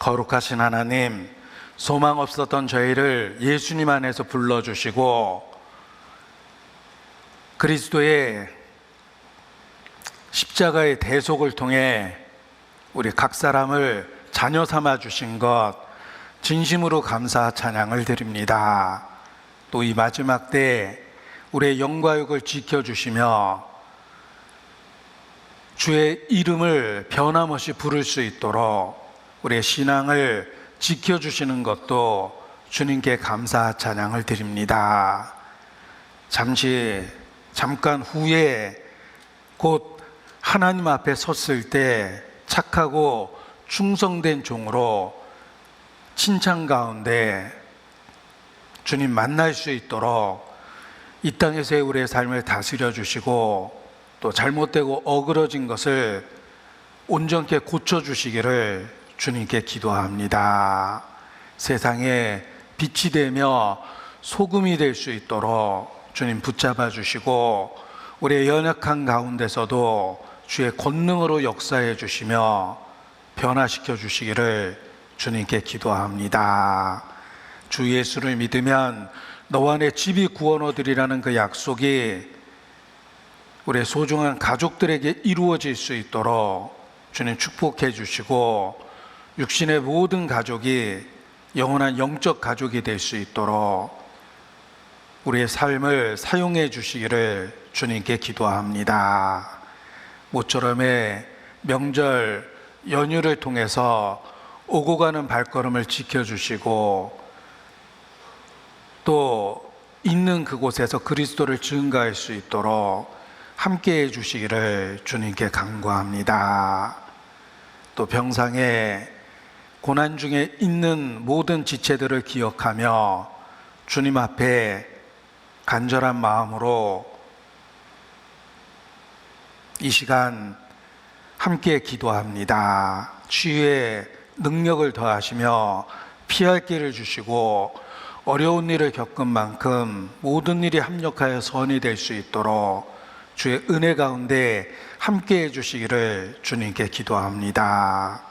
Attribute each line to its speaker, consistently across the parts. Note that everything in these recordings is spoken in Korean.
Speaker 1: 거룩하신 하나님, 소망 없었던 저희를 예수님 안에서 불러주시고 그리스도의 십자가의 대속을 통해 우리 각 사람을 자녀 삼아 주신 것 진심으로 감사 찬양을 드립니다. 또 이 마지막 때 우리의 영과 육을 지켜주시며 주의 이름을 변함없이 부를 수 있도록 우리의 신앙을 지켜주시는 것도 주님께 감사 찬양을 드립니다. 잠깐 후에 곧 하나님 앞에 섰을 때 착하고 충성된 종으로 칭찬 가운데 주님 만날 수 있도록 이 땅에서의 우리의 삶을 다스려 주시고 또 잘못되고 어그러진 것을 온전케 고쳐주시기를 주님께 기도합니다. 세상에 빛이 되며 소금이 될 수 있도록 주님 붙잡아 주시고 우리의 연약한 가운데서도 주의 권능으로 역사해 주시며 변화시켜 주시기를 주님께 기도합니다. 주 예수를 믿으면 너와 내 집이 구원 얻으리라는 그 약속이 우리의 소중한 가족들에게 이루어질 수 있도록 주님 축복해 주시고 육신의 모든 가족이 영원한 영적 가족이 될 수 있도록 우리의 삶을 사용해 주시기를 주님께 기도합니다. 모처럼의 명절 연휴를 통해서 오고 가는 발걸음을 지켜주시고 또 있는 그곳에서 그리스도를 증거할 수 있도록 함께해 주시기를 주님께 간구합니다. 또 병상에 고난 중에 있는 모든 지체들을 기억하며 주님 앞에 간절한 마음으로 이 시간 함께 기도합니다. 치유의 능력을 더하시며 피할 길을 주시고 어려운 일을 겪은 만큼 모든 일이 합력하여 선이 될 수 있도록 주의 은혜 가운데 함께 해주시기를 주님께 기도합니다.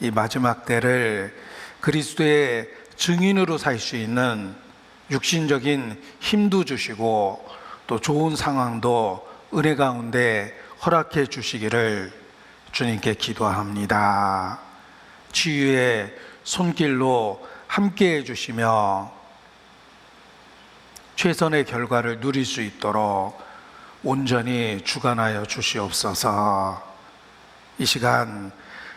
Speaker 1: 이 마지막 때를 그리스도의 증인으로 살 수 있는 육신적인 힘도 주시고 또 좋은 상황도 은혜 가운데 허락해 주시기를 주님께 기도합니다. 치유의 손길로 함께 해주시며 최선의 결과를 누릴 수 있도록 온전히 주관하여 주시옵소서. 이 시간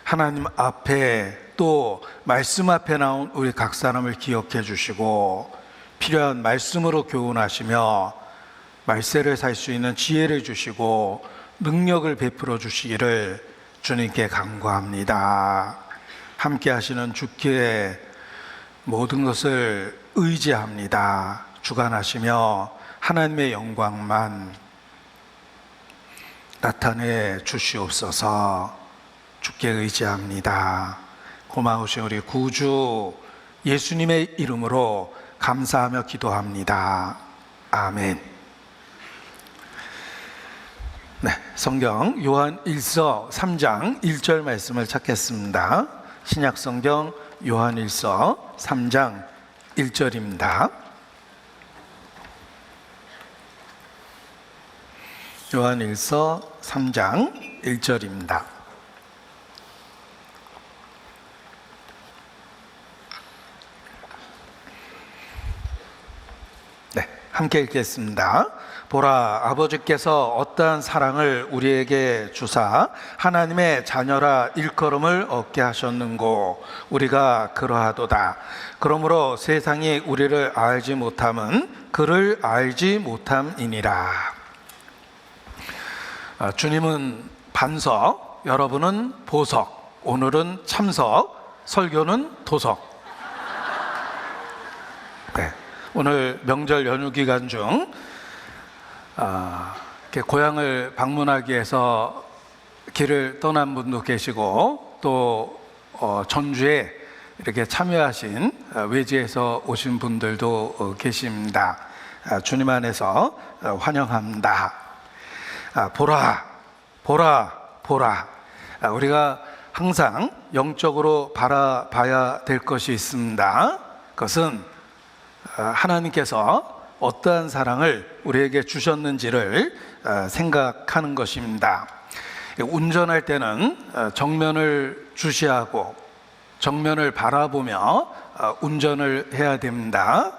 Speaker 1: 하나님 앞에 또 말씀 앞에 나온 우리 각 사람을 기억해 주시고 필요한 말씀으로 교훈하시며 말세를 살 수 있는 지혜를 주시고 능력을 베풀어 주시기를 주님께 간구합니다. 함께 하시는 주께 모든 것을 의지합니다. 주관하시며 하나님의 영광만 나타내 주시옵소서. 주께 의지합니다. 고마우신 우리 구주 예수님의 이름으로 감사하며 기도합니다. 아멘. 네, 성경 요한 1서 3장 1절 말씀을 찾겠습니다. 신약 성경 요한 1서 3장 1절입니다. 요한 1서 3장 1절입니다. 네, 함께 읽겠습니다. 보라, 아버지께서 어떠한 사랑을 우리에게 주사 하나님의 자녀라 일컬음을 얻게 하셨는고 우리가 그러하도다. 그러므로 세상이 우리를 알지 못함은 그를 알지 못함이니라. 주님은 반석, 여러분은 보석, 오늘은 참석, 설교는 도석. 네, 오늘 명절 연휴 기간 중 고향을 방문하기 위해서 길을 떠난 분도 계시고 또 전주에 이렇게 참여하신 외지에서 오신 분들도 계십니다. 주님 안에서 환영합니다. 보라, 보라, 보라. 우리가 항상 영적으로 바라봐야 될 것이 있습니다. 그것은 하나님께서 어떠한 사랑을 우리에게 주셨는지를 생각하는 것입니다. 운전할 때는 정면을 주시하고 정면을 바라보며 운전을 해야 됩니다.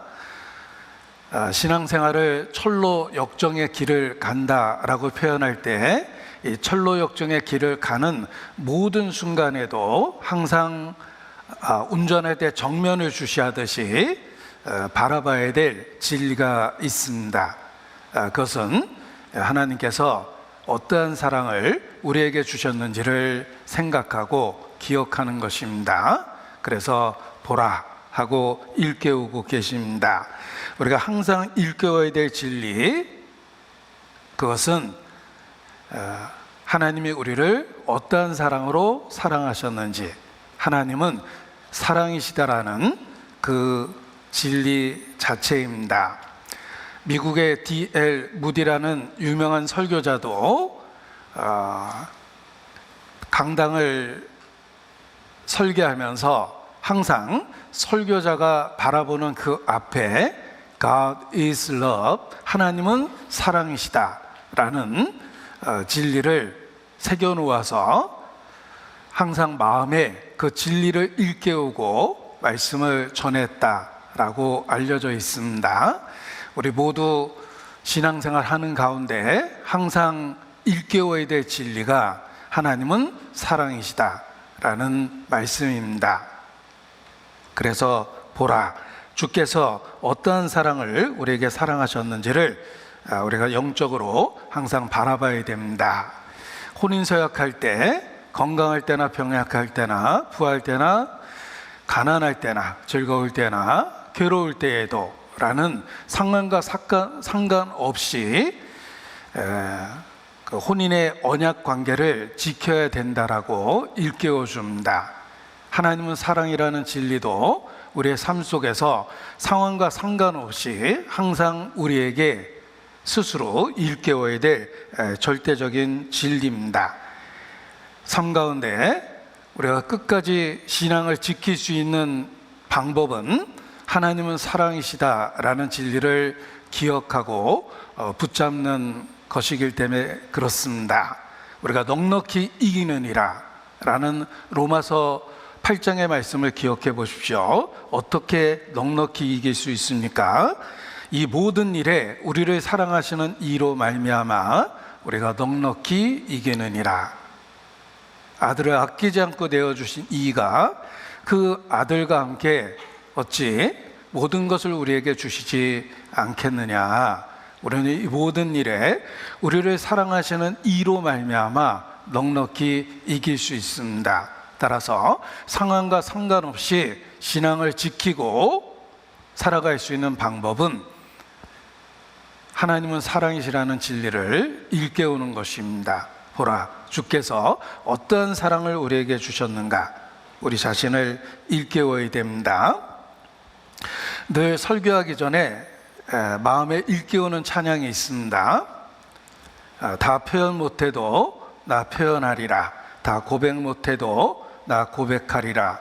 Speaker 1: 신앙생활을 철로 역정의 길을 간다라고 표현할 때 이 철로 역정의 길을 가는 모든 순간에도 항상 운전할 때 정면을 주시하듯이 바라봐야 될 진리가 있습니다. 그것은 하나님께서 어떠한 사랑을 우리에게 주셨는지를 생각하고 기억하는 것입니다. 그래서 보라 하고 일깨우고 계십니다. 우리가 항상 일깨워야 될 진리, 그것은 하나님이 우리를 어떠한 사랑으로 사랑하셨는지, 하나님은 사랑이시다라는 그 진리 자체입니다. 미국의 D.L. 무디라는 유명한 설교자도 강당을 설계하면서 항상 설교자가 바라보는 그 앞에 God is love, 하나님은 사랑이시다라는 진리를 새겨놓아서 항상 마음에 그 진리를 일깨우고 말씀을 전했다라고 알려져 있습니다. 우리 모두 신앙생활 하는 가운데 항상 일깨워야 될 진리가 하나님은 사랑이시다라는 말씀입니다. 그래서 보라, 주께서 어떠한 사랑을 우리에게 사랑하셨는지를 우리가 영적으로 항상 바라봐야 됩니다. 혼인서약할 때, 건강할 때나 병약할 때나 부할 때나 가난할 때나 즐거울 때나 괴로울 때에도 라는 상관과 상관없이 그 혼인의 언약 관계를 지켜야 된다라고 일깨워 줍니다. 하나님은 사랑이라는 진리도 우리의 삶 속에서 상황과 상관없이 항상 우리에게 스스로 일깨워야 될 절대적인 진리입니다. 삶 가운데 우리가 끝까지 신앙을 지킬 수 있는 방법은 하나님은 사랑이시다라는 진리를 기억하고 붙잡는 것이기 때문에 그렇습니다. 우리가 넉넉히 이기느니라 라는 로마서 8장의 말씀을 기억해 보십시오. 어떻게 넉넉히 이길 수 있습니까? 이 모든 일에 우리를 사랑하시는 이로 말미암아 우리가 넉넉히 이기느니라. 아들을 아끼지 않고 내어주신 이가 그 아들과 함께 어찌 모든 것을 우리에게 주시지 않겠느냐. 우리는 이 모든 일에 우리를 사랑하시는 이로 말미암아 넉넉히 이길 수 있습니다. 따라서 상황과 상관없이 신앙을 지키고 살아갈 수 있는 방법은 하나님은 사랑이시라는 진리를 일깨우는 것입니다. 보라, 주께서 어떠한 사랑을 우리에게 주셨는가, 우리 자신을 일깨워야 됩니다. 늘 설교하기 전에 마음에 일깨우는 찬양이 있습니다. 다 표현 못해도 나 표현하리라, 다 고백 못해도 나 고백하리라,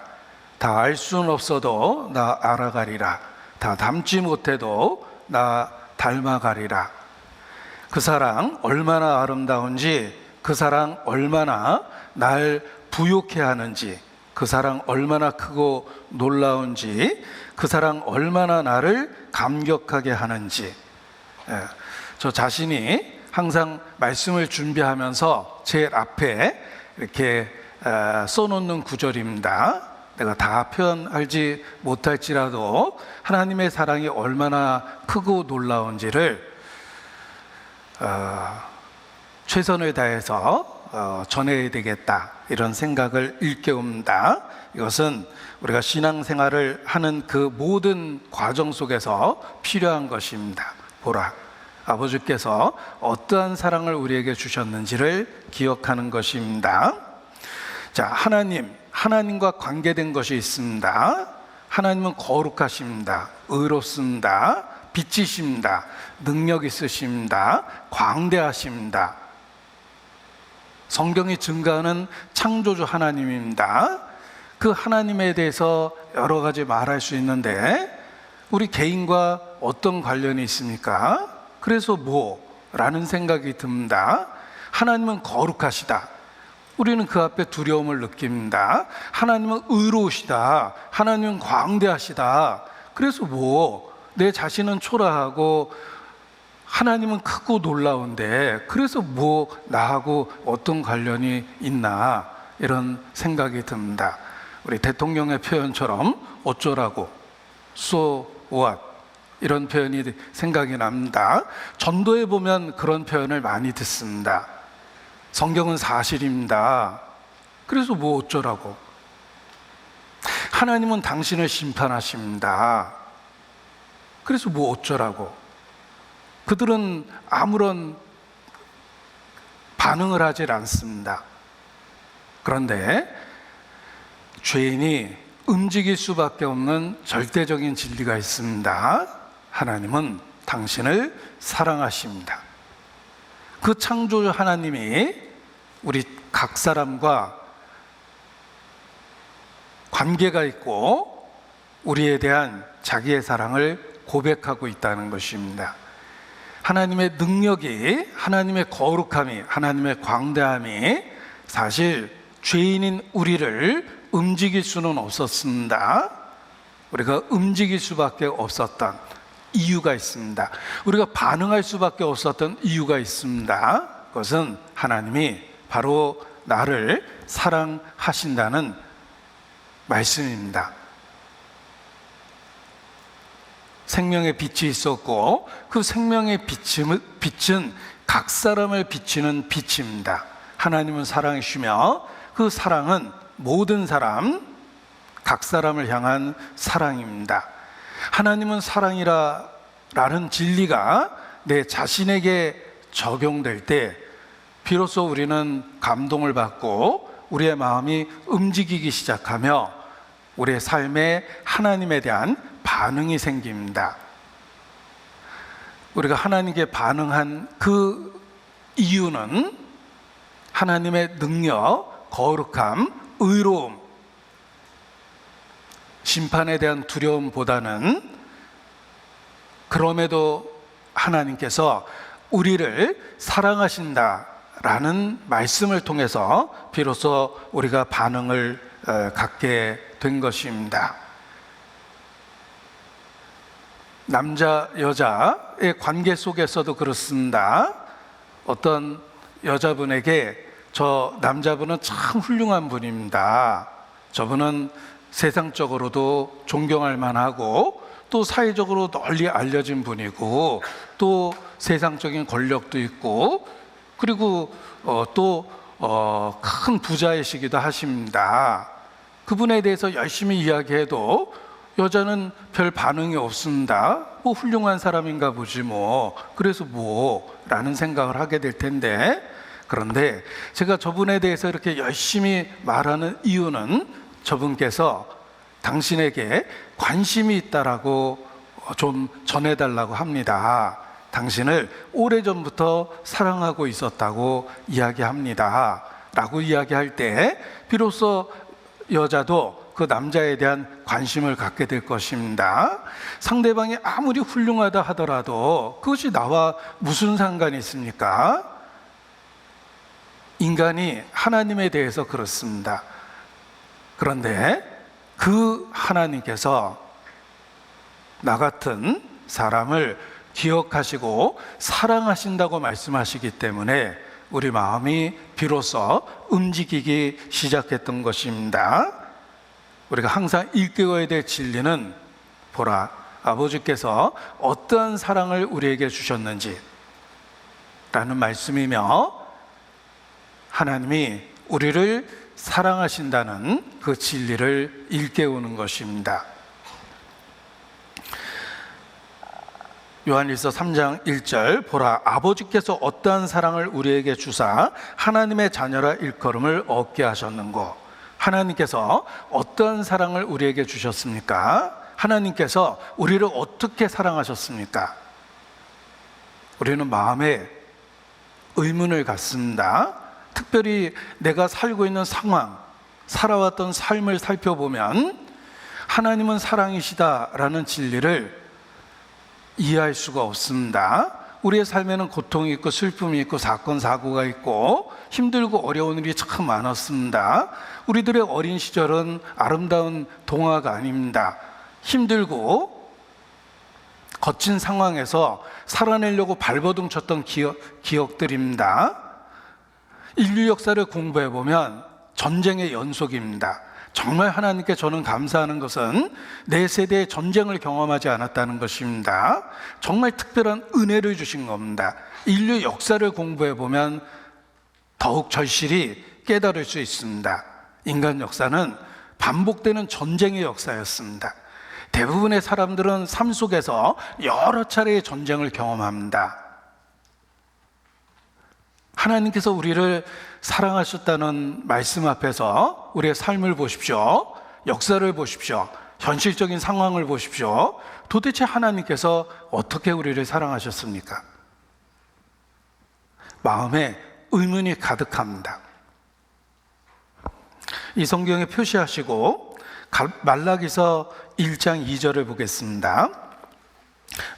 Speaker 1: 다 알 수는 없어도 나 알아가리라, 다 닮지 못해도 나 닮아가리라. 그 사랑 얼마나 아름다운지, 그 사랑 얼마나 날 부욕해 하는지, 그 사랑 얼마나 크고 놀라운지, 그 사랑 얼마나 나를 감격하게 하는지. 저 자신이 항상 말씀을 준비하면서 제일 앞에 이렇게 써놓는 구절입니다. 내가 다 표현하지 못할지라도 하나님의 사랑이 얼마나 크고 놀라운지를 최선을 다해서 전해야 되겠다, 이런 생각을 일깨웁니다. 이것은 우리가 신앙생활을 하는 그 모든 과정 속에서 필요한 것입니다. 보라, 아버지께서 어떠한 사랑을 우리에게 주셨는지를 기억하는 것입니다. 자, 하나님과 관계된 것이 있습니다. 하나님은 거룩하십니다. 의롭습니다. 빛이십니다. 능력 있으십니다. 광대하십니다. 성경이 증거하는 창조주 하나님입니다. 그 하나님에 대해서 여러 가지 말할 수 있는데 우리 개인과 어떤 관련이 있습니까? 그래서 라는 생각이 듭니다. 하나님은 거룩하시다. 우리는 그 앞에 두려움을 느낍니다. 하나님은 의로우시다. 하나님은 광대하시다. 그래서 내 자신은 초라하고 하나님은 크고 놀라운데 그래서 나하고 어떤 관련이 있나 이런 생각이 듭니다. 우리 대통령의 표현처럼 어쩌라고, so what 이런 표현이 생각이 납니다. 전도에 보면 그런 표현을 많이 듣습니다. 성경은 사실입니다. 그래서 어쩌라고. 하나님은 당신을 심판하십니다. 그래서 어쩌라고. 그들은 아무런 반응을 하질 않습니다. 그런데 죄인이 움직일 수밖에 없는 절대적인 진리가 있습니다. 하나님은 당신을 사랑하십니다. 그 창조주 하나님이 우리 각 사람과 관계가 있고 우리에 대한 자기의 사랑을 고백하고 있다는 것입니다. 하나님의 능력이, 하나님의 거룩함이, 하나님의 광대함이 사실 죄인인 우리를 움직일 수는 없었습니다. 우리가 움직일 수밖에 없었던 이유가 있습니다. 우리가 반응할 수밖에 없었던 이유가 있습니다. 그것은 하나님이 바로 나를 사랑하신다는 말씀입니다. 생명의 빛이 있었고 그 생명의 빛은 각 사람을 비치는 빛입니다. 하나님은 사랑이시며 그 사랑은 모든 사람, 각 사람을 향한 사랑입니다. 하나님은 사랑이라는 진리가 내 자신에게 적용될 때 비로소 우리는 감동을 받고 우리의 마음이 움직이기 시작하며 우리의 삶에 하나님에 대한 반응이 생깁니다. 우리가 하나님께 반응한 그 이유는 하나님의 능력, 거룩함, 의로움, 심판에 대한 두려움보다는 그럼에도 하나님께서 우리를 사랑하신다라는 말씀을 통해서 비로소 우리가 반응을 갖게 된 것입니다. 남자, 여자의 관계 속에서도 그렇습니다. 어떤 여자분에게 저 남자분은 참 훌륭한 분입니다. 저분은 세상적으로도 존경할 만하고 또 사회적으로 널리 알려진 분이고 또 세상적인 권력도 있고 그리고 큰 부자이시기도 하십니다. 그분에 대해서 열심히 이야기해도 여자는 별 반응이 없습니다. 훌륭한 사람인가 보지 그래서 라는 생각을 하게 될 텐데, 그런데 제가 저분에 대해서 이렇게 열심히 말하는 이유는 저분께서 당신에게 관심이 있다라고 좀 전해달라고 합니다. 당신을 오래전부터 사랑하고 있었다고 이야기합니다 라고 이야기할 때 비로소 여자도 그 남자에 대한 관심을 갖게 될 것입니다. 상대방이 아무리 훌륭하다 하더라도 그것이 나와 무슨 상관이 있습니까? 인간이 하나님에 대해서 그렇습니다. 그런데 그 하나님께서 나 같은 사람을 기억하시고 사랑하신다고 말씀하시기 때문에 우리 마음이 비로소 움직이기 시작했던 것입니다. 우리가 항상 일깨워야 될 진리는 보라, 아버지께서 어떠한 사랑을 우리에게 주셨는지 라는 말씀이며 하나님이 우리를 사랑하신다는 그 진리를 일깨우는 것입니다. 요한일서 3장 1절 보라 아버지께서 어떠한 사랑을 우리에게 주사 하나님의 자녀라 일컬음을 얻게 하셨는고. 하나님께서 어떠한 사랑을 우리에게 주셨습니까? 하나님께서 우리를 어떻게 사랑하셨습니까? 우리는 마음에 의문을 갖습니다. 특별히 내가 살고 있는 상황, 살아왔던 삶을 살펴보면 하나님은 사랑이시다라는 진리를 이해할 수가 없습니다. 우리의 삶에는 고통이 있고 슬픔이 있고 사건 사고가 있고 힘들고 어려운 일이 참 많았습니다. 우리들의 어린 시절은 아름다운 동화가 아닙니다. 힘들고 거친 상황에서 살아내려고 발버둥 쳤던 기억들입니다. 인류 역사를 공부해 보면 전쟁의 연속입니다. 정말 하나님께 저는 감사하는 것은 내 세대의 전쟁을 경험하지 않았다는 것입니다. 정말 특별한 은혜를 주신 겁니다. 인류 역사를 공부해 보면 더욱 절실히 깨달을 수 있습니다. 인간 역사는 반복되는 전쟁의 역사였습니다. 대부분의 사람들은 삶 속에서 여러 차례의 전쟁을 경험합니다. 하나님께서 우리를 사랑하셨다는 말씀 앞에서 우리의 삶을 보십시오. 역사를 보십시오. 현실적인 상황을 보십시오. 도대체 하나님께서 어떻게 우리를 사랑하셨습니까? 마음에 의문이 가득합니다. 이 성경에 표시하시고 말라기서 1장 2절을 보겠습니다.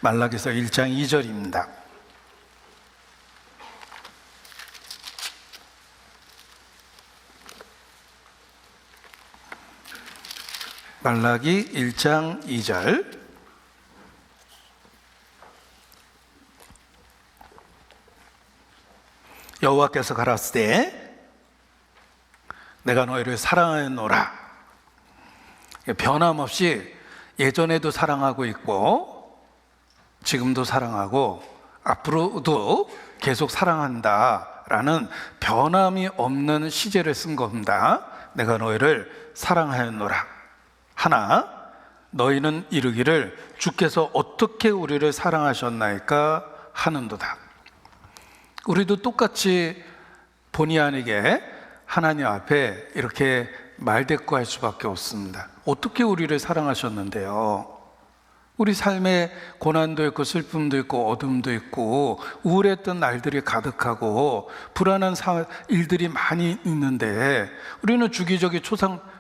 Speaker 1: 말라기서 1장 2절입니다. 말라기 1장 2절. 여호와께서 가라사대 내가 너희를 사랑하였노라. 변함없이 예전에도 사랑하고 있고 지금도 사랑하고 앞으로도 계속 사랑한다라는 변함이 없는 시제를 쓴 겁니다. 내가 너희를 사랑하였노라. 하나, 너희는 이르기를 주께서 어떻게 우리를 사랑하셨나이까 하는도다. 우리도 똑같이 본의 아니게 하나님 앞에 이렇게 말대꾸할 수밖에 없습니다. 어떻게 우리를 사랑하셨는데요? 우리 삶에 고난도 있고 슬픔도 있고 어둠도 있고 우울했던 날들이 가득하고 불안한 일들이 많이 있는데 우리는 주기적인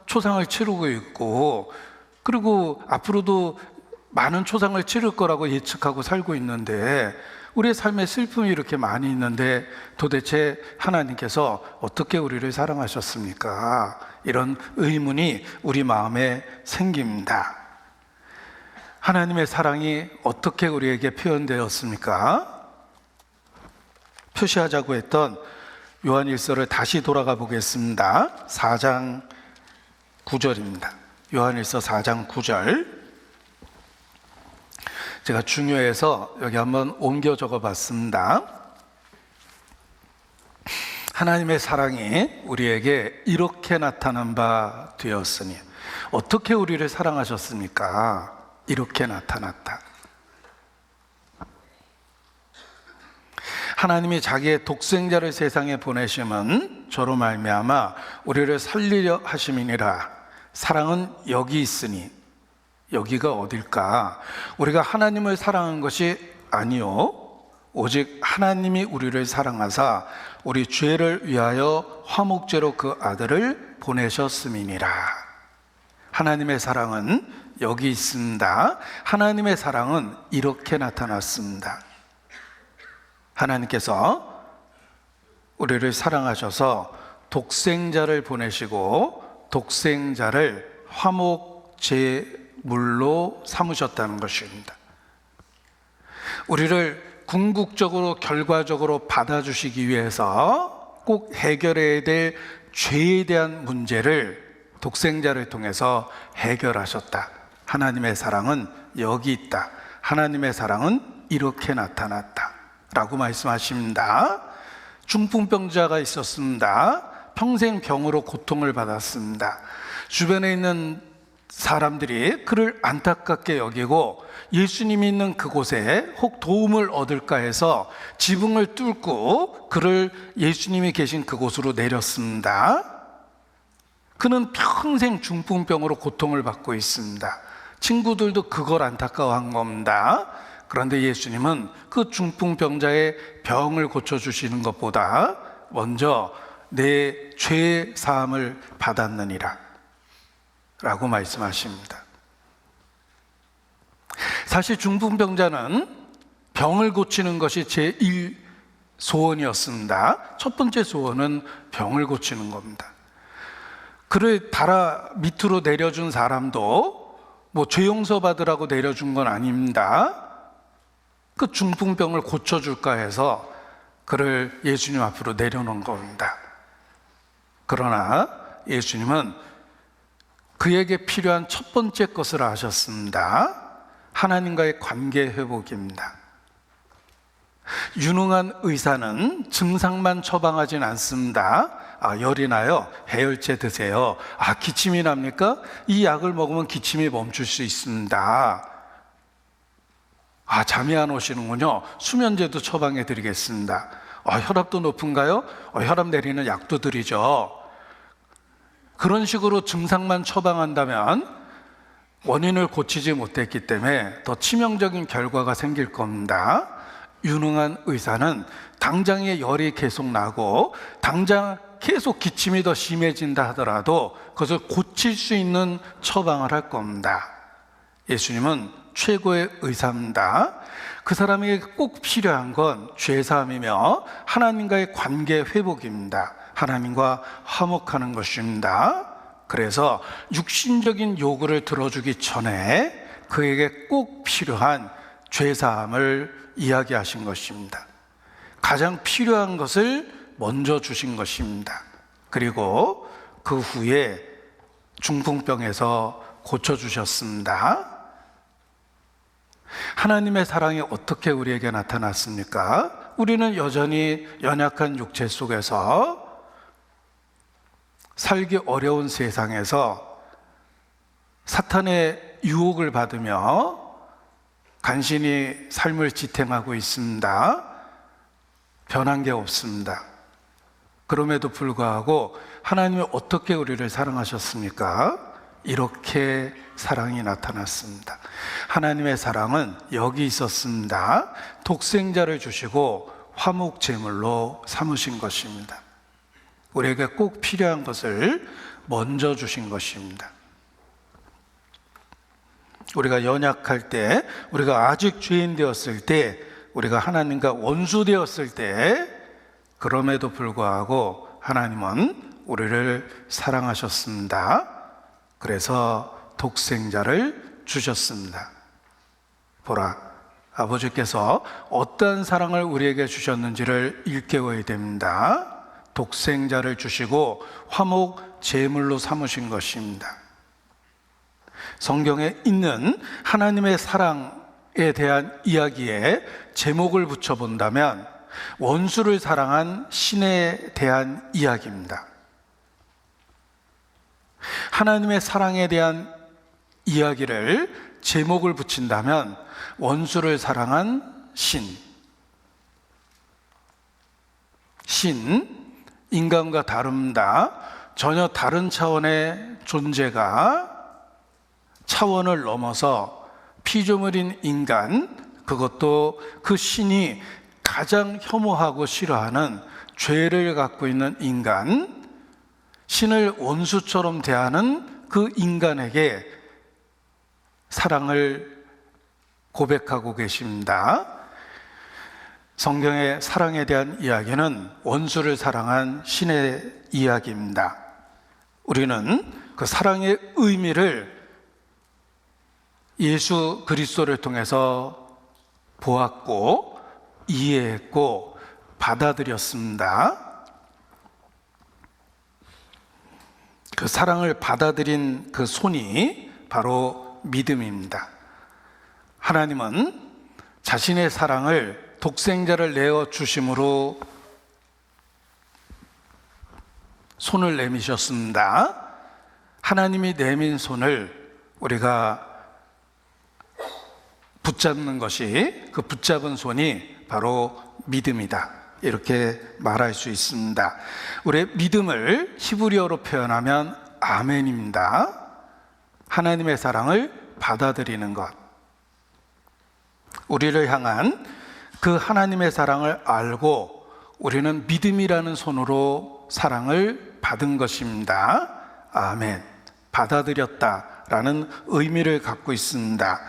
Speaker 1: 초상을 치르고 있고 그리고 앞으로도 많은 초상을 치를 거라고 예측하고 살고 있는데 우리의 삶에 슬픔이 이렇게 많이 있는데 도대체 하나님께서 어떻게 우리를 사랑하셨습니까? 이런 의문이 우리 마음에 생깁니다. 하나님의 사랑이 어떻게 우리에게 표현되었습니까? 표시하자고 했던 요한일서를 다시 돌아가 보겠습니다. 4장 9절입니다. 요한일서 4장 9절. 제가 중요해서 여기 한번 옮겨 적어 봤습니다. 하나님의 사랑이 우리에게 이렇게 나타난 바 되었으니. 어떻게 우리를 사랑하셨습니까? 이렇게 나타났다. 하나님이 자기의 독생자를 세상에 보내심은 저로 말미암아 우리를 살리려 하심이니라. 사랑은 여기 있으니. 여기가 어딜까? 우리가 하나님을 사랑한 것이 아니요 오직 하나님이 우리를 사랑하사 우리 죄를 위하여 화목제로 그 아들을 보내셨음이니라. 하나님의 사랑은 여기 있습니다. 하나님의 사랑은 이렇게 나타났습니다. 하나님께서 우리를 사랑하셔서 독생자를 보내시고 독생자를 화목제물로 삼으셨다는 것입니다. 우리를 궁극적으로 결과적으로 받아주시기 위해서 꼭 해결해야 될 죄에 대한 문제를 독생자를 통해서 해결하셨다. 하나님의 사랑은 여기 있다. 하나님의 사랑은 이렇게 나타났다 라고 말씀하십니다. 중풍병자가 있었습니다. 평생 병으로 고통을 받았습니다. 주변에 있는 사람들이 그를 안타깝게 여기고 예수님이 있는 그곳에 혹 도움을 얻을까 해서 지붕을 뚫고 그를 예수님이 계신 그곳으로 내렸습니다. 그는 평생 중풍병으로 고통을 받고 있습니다. 친구들도 그걸 안타까워한 겁니다. 그런데 예수님은 그 중풍병자의 병을 고쳐주시는 것보다 먼저 내 죄 사함을 받았느니라 라고 말씀하십니다. 사실 중풍병자는 병을 고치는 것이 제1 소원이었습니다. 첫 번째 소원은 병을 고치는 겁니다. 그를 달아 밑으로 내려준 사람도 뭐 죄 용서 받으라고 내려준 건 아닙니다. 그 중풍병을 고쳐줄까 해서 그를 예수님 앞으로 내려놓은 겁니다. 그러나 예수님은 그에게 필요한 첫 번째 것을 아셨습니다. 하나님과의 관계 회복입니다. 유능한 의사는 증상만 처방하진 않습니다. 열이 나요? 해열제 드세요. 기침이 납니까? 이 약을 먹으면 기침이 멈출 수 있습니다. 잠이 안 오시는군요. 수면제도 처방해 드리겠습니다. 혈압도 높은가요? 혈압 내리는 약도 드리죠. 그런 식으로 증상만 처방한다면 원인을 고치지 못했기 때문에 더 치명적인 결과가 생길 겁니다. 유능한 의사는 당장에 열이 계속 나고 당장 계속 기침이 더 심해진다 하더라도 그것을 고칠 수 있는 처방을 할 겁니다. 예수님은 최고의 의사입니다. 그 사람에게 꼭 필요한 건 죄사함이며 하나님과의 관계 회복입니다. 하나님과 화목하는 것입니다. 그래서 육신적인 요구를 들어주기 전에 그에게 꼭 필요한 죄사함을 이야기하신 것입니다. 가장 필요한 것을 먼저 주신 것입니다. 그리고 그 후에 중풍병에서 고쳐주셨습니다. 하나님의 사랑이 어떻게 우리에게 나타났습니까? 우리는 여전히 연약한 육체 속에서 살기 어려운 세상에서 사탄의 유혹을 받으며 간신히 삶을 지탱하고 있습니다. 변한 게 없습니다. 그럼에도 불구하고 하나님이 어떻게 우리를 사랑하셨습니까? 이렇게 사랑이 나타났습니다. 하나님의 사랑은 여기 있었습니다. 독생자를 주시고 화목제물로 삼으신 것입니다. 우리에게 꼭 필요한 것을 먼저 주신 것입니다. 우리가 연약할 때, 우리가 아직 죄인 되었을 때, 우리가 하나님과 원수 되었을 때, 그럼에도 불구하고 하나님은 우리를 사랑하셨습니다. 그래서 독생자를 주셨습니다. 보라, 아버지께서 어떠한 사랑을 우리에게 주셨는지를 일깨워야 됩니다. 독생자를 주시고 화목 제물로 삼으신 것입니다. 성경에 있는 하나님의 사랑에 대한 이야기에 제목을 붙여본다면 원수를 사랑한 신에 대한 이야기입니다. 하나님의 사랑에 대한 이야기를 제목을 붙인다면 원수를 사랑한 신, 인간과 다릅니다. 전혀 다른 차원의 존재가 차원을 넘어서 피조물인 인간, 그것도 그 신이 가장 혐오하고 싫어하는 죄를 갖고 있는 인간, 신을 원수처럼 대하는 그 인간에게 사랑을 고백하고 계십니다. 성경의 사랑에 대한 이야기는 원수를 사랑한 신의 이야기입니다. 우리는 그 사랑의 의미를 예수 그리스도를 통해서 보았고 이해했고 받아들였습니다. 그 사랑을 받아들인 그 손이 바로 믿음입니다. 하나님은 자신의 사랑을 독생자를 내어 주심으로 손을 내미셨습니다. 하나님이 내민 손을 우리가 붙잡는 것이, 그 붙잡은 손이 바로 믿음이다, 이렇게 말할 수 있습니다. 우리의 믿음을 히브리어로 표현하면 아멘입니다. 하나님의 사랑을 받아들이는 것, 우리를 향한 그 하나님의 사랑을 알고 우리는 믿음이라는 손으로 믿음으로 사랑을 받은 것입니다. 아멘. 받아들였다라는 의미를 갖고 있습니다.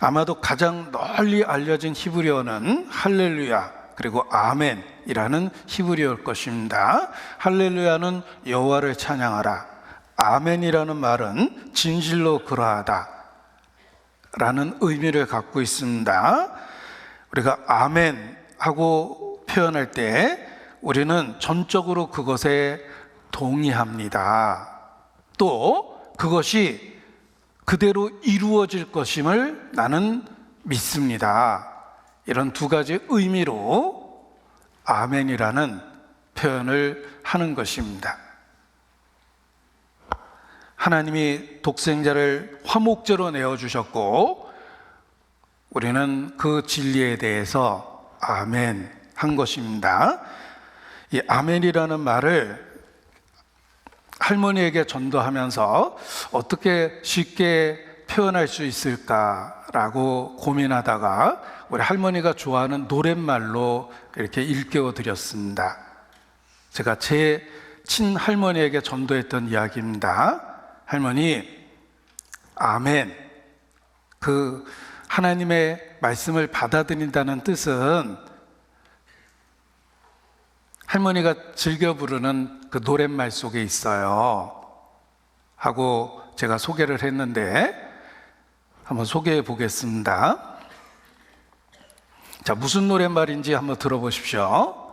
Speaker 1: 아마도 가장 널리 알려진 히브리어는 할렐루야 그리고 아멘이라는 히브리어일 것입니다. 할렐루야는 여호와를 찬양하라. 아멘이라는 말은 진실로 그러하다 라는 의미를 갖고 있습니다. 우리가 아멘 하고 표현할 때 우리는 전적으로 그것에 동의합니다. 또 그것이 그대로 이루어질 것임을 나는 믿습니다. 이런 두 가지 의미로 아멘이라는 표현을 하는 것입니다. 하나님이 독생자를 화목제로 내어주셨고 우리는 그 진리에 대해서 아멘 한 것입니다. 이 아멘이라는 말을 할머니에게 전도하면서 어떻게 쉽게 표현할 수 있을까라고 고민하다가 우리 할머니가 좋아하는 노랫말로 이렇게 일깨워 드렸습니다. 제가 제 친할머니에게 전도했던 이야기입니다. 할머니, 아멘. 그 하나님의 말씀을 받아들인다는 뜻은 할머니가 즐겨 부르는 그 노랫말 속에 있어요 하고 제가 소개를 했는데 한번 소개해 보겠습니다. 자, 무슨 노랫말인지 한번 들어보십시오.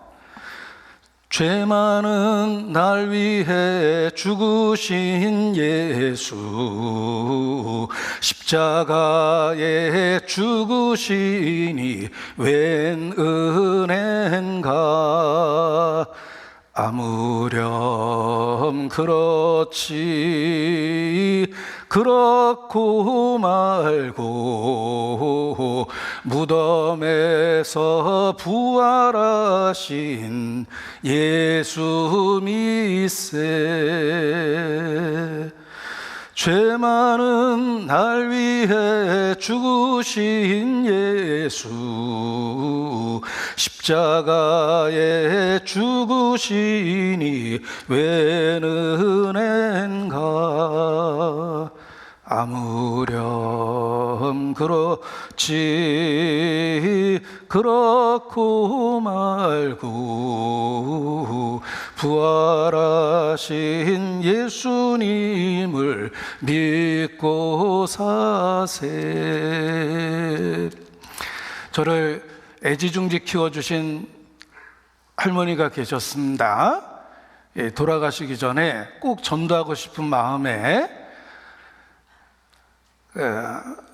Speaker 1: 죄 많은 날 위해 죽으신 예수 십자가에 죽으시니 웬 은혜인가. 아무렴 그렇지 그렇고 말고 무덤에서 부활하신 예수 믿세. 죄 많은 날 위해 죽으신 예수 십자가에 죽으시니 웬 은혜인가. 아무렴 그렇지 그렇고 말고 부활하신 예수님을 믿고 사세. 저를 애지중지 키워주신 할머니가 계셨습니다. 돌아가시기 전에 꼭 전도하고 싶은 마음에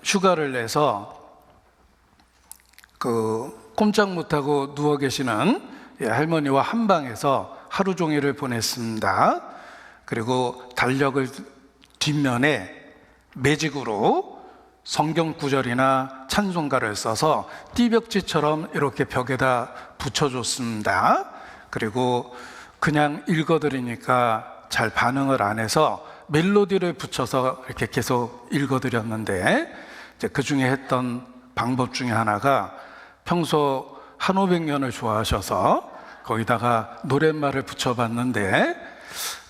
Speaker 1: 휴가를 내서 꼼짝 못하고 누워 계시는 할머니와 한 방에서 하루 종일을 보냈습니다. 그리고 달력을 뒷면에 매직으로 성경 구절이나 찬송가를 써서 띠벽지처럼 이렇게 벽에다 붙여줬습니다. 그리고 그냥 읽어드리니까 잘 반응을 안 해서 멜로디를 붙여서 이렇게 계속 읽어드렸는데 그 중에 했던 방법 중에 하나가 평소 한 500년을 좋아하셔서 거기다가 노랫말을 붙여봤는데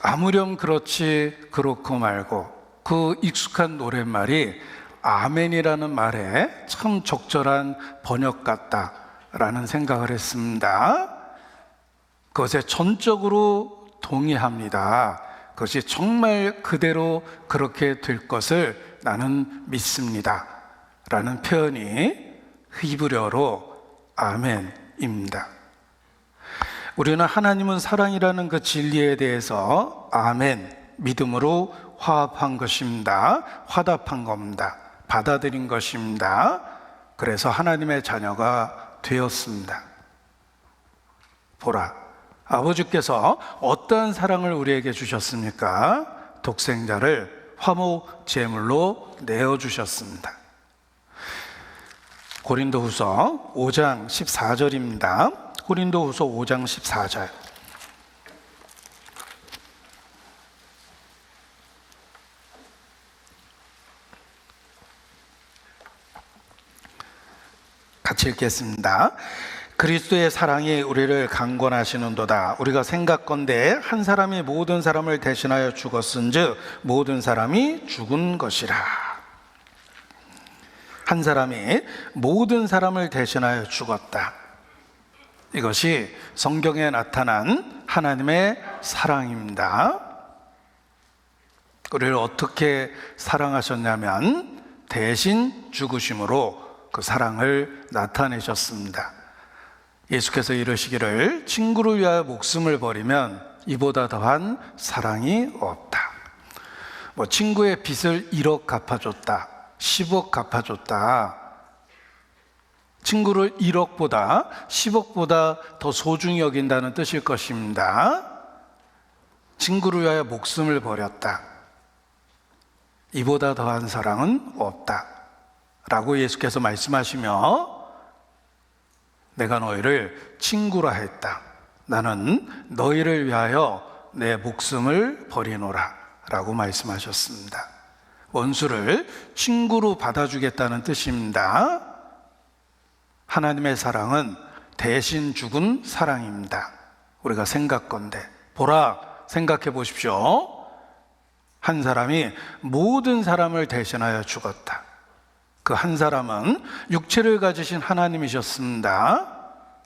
Speaker 1: 아무렴 그렇지 그렇고 말고 그 익숙한 노랫말이 아멘이라는 말에 참 적절한 번역 같다라는 생각을 했습니다. 그것에 전적으로 동의합니다. 그것이 정말 그대로 그렇게 될 것을 나는 믿습니다 라는 표현이 히브리어로 아멘입니다. 우리는 하나님은 사랑이라는 그 진리에 대해서 아멘, 믿음으로 화합한 것입니다. 화답한 겁니다. 받아들인 것입니다. 그래서 하나님의 자녀가 되었습니다. 보라, 아버지께서 어떠한 사랑을 우리에게 주셨습니까? 독생자를 화목 제물로 내어주셨습니다. 고린도후서 5장 14절입니다. 고린도후서 5장 14절. 같이 읽겠습니다. 그리스도의 사랑이 우리를 강권하시는도다. 우리가 생각건대 한 사람이 모든 사람을 대신하여 죽었은즉 모든 사람이 죽은 것이라. 한 사람이 모든 사람을 대신하여 죽었다. 이것이 성경에 나타난 하나님의 사랑입니다. 우리를 어떻게 사랑하셨냐면 대신 죽으심으로 그 사랑을 나타내셨습니다. 예수께서 이르시기를 친구를 위하여 목숨을 버리면 이보다 더한 사랑이 없다. 친구의 빚을 1억 갚아줬다, 10억 갚아줬다. 친구를 1억보다 10억보다 더 소중히 여긴다는 뜻일 것입니다. 친구를 위하여 목숨을 버렸다. 이보다 더한 사랑은 없다 라고 예수께서 말씀하시며 내가 너희를 친구라 했다. 나는 너희를 위하여 내 목숨을 버리노라 라고 말씀하셨습니다. 원수를 친구로 받아주겠다는 뜻입니다. 하나님의 사랑은 대신 죽은 사랑입니다. 우리가 생각건대 보라, 생각해 보십시오. 한 사람이 모든 사람을 대신하여 죽었다. 그 한 사람은 육체를 가지신 하나님이셨습니다.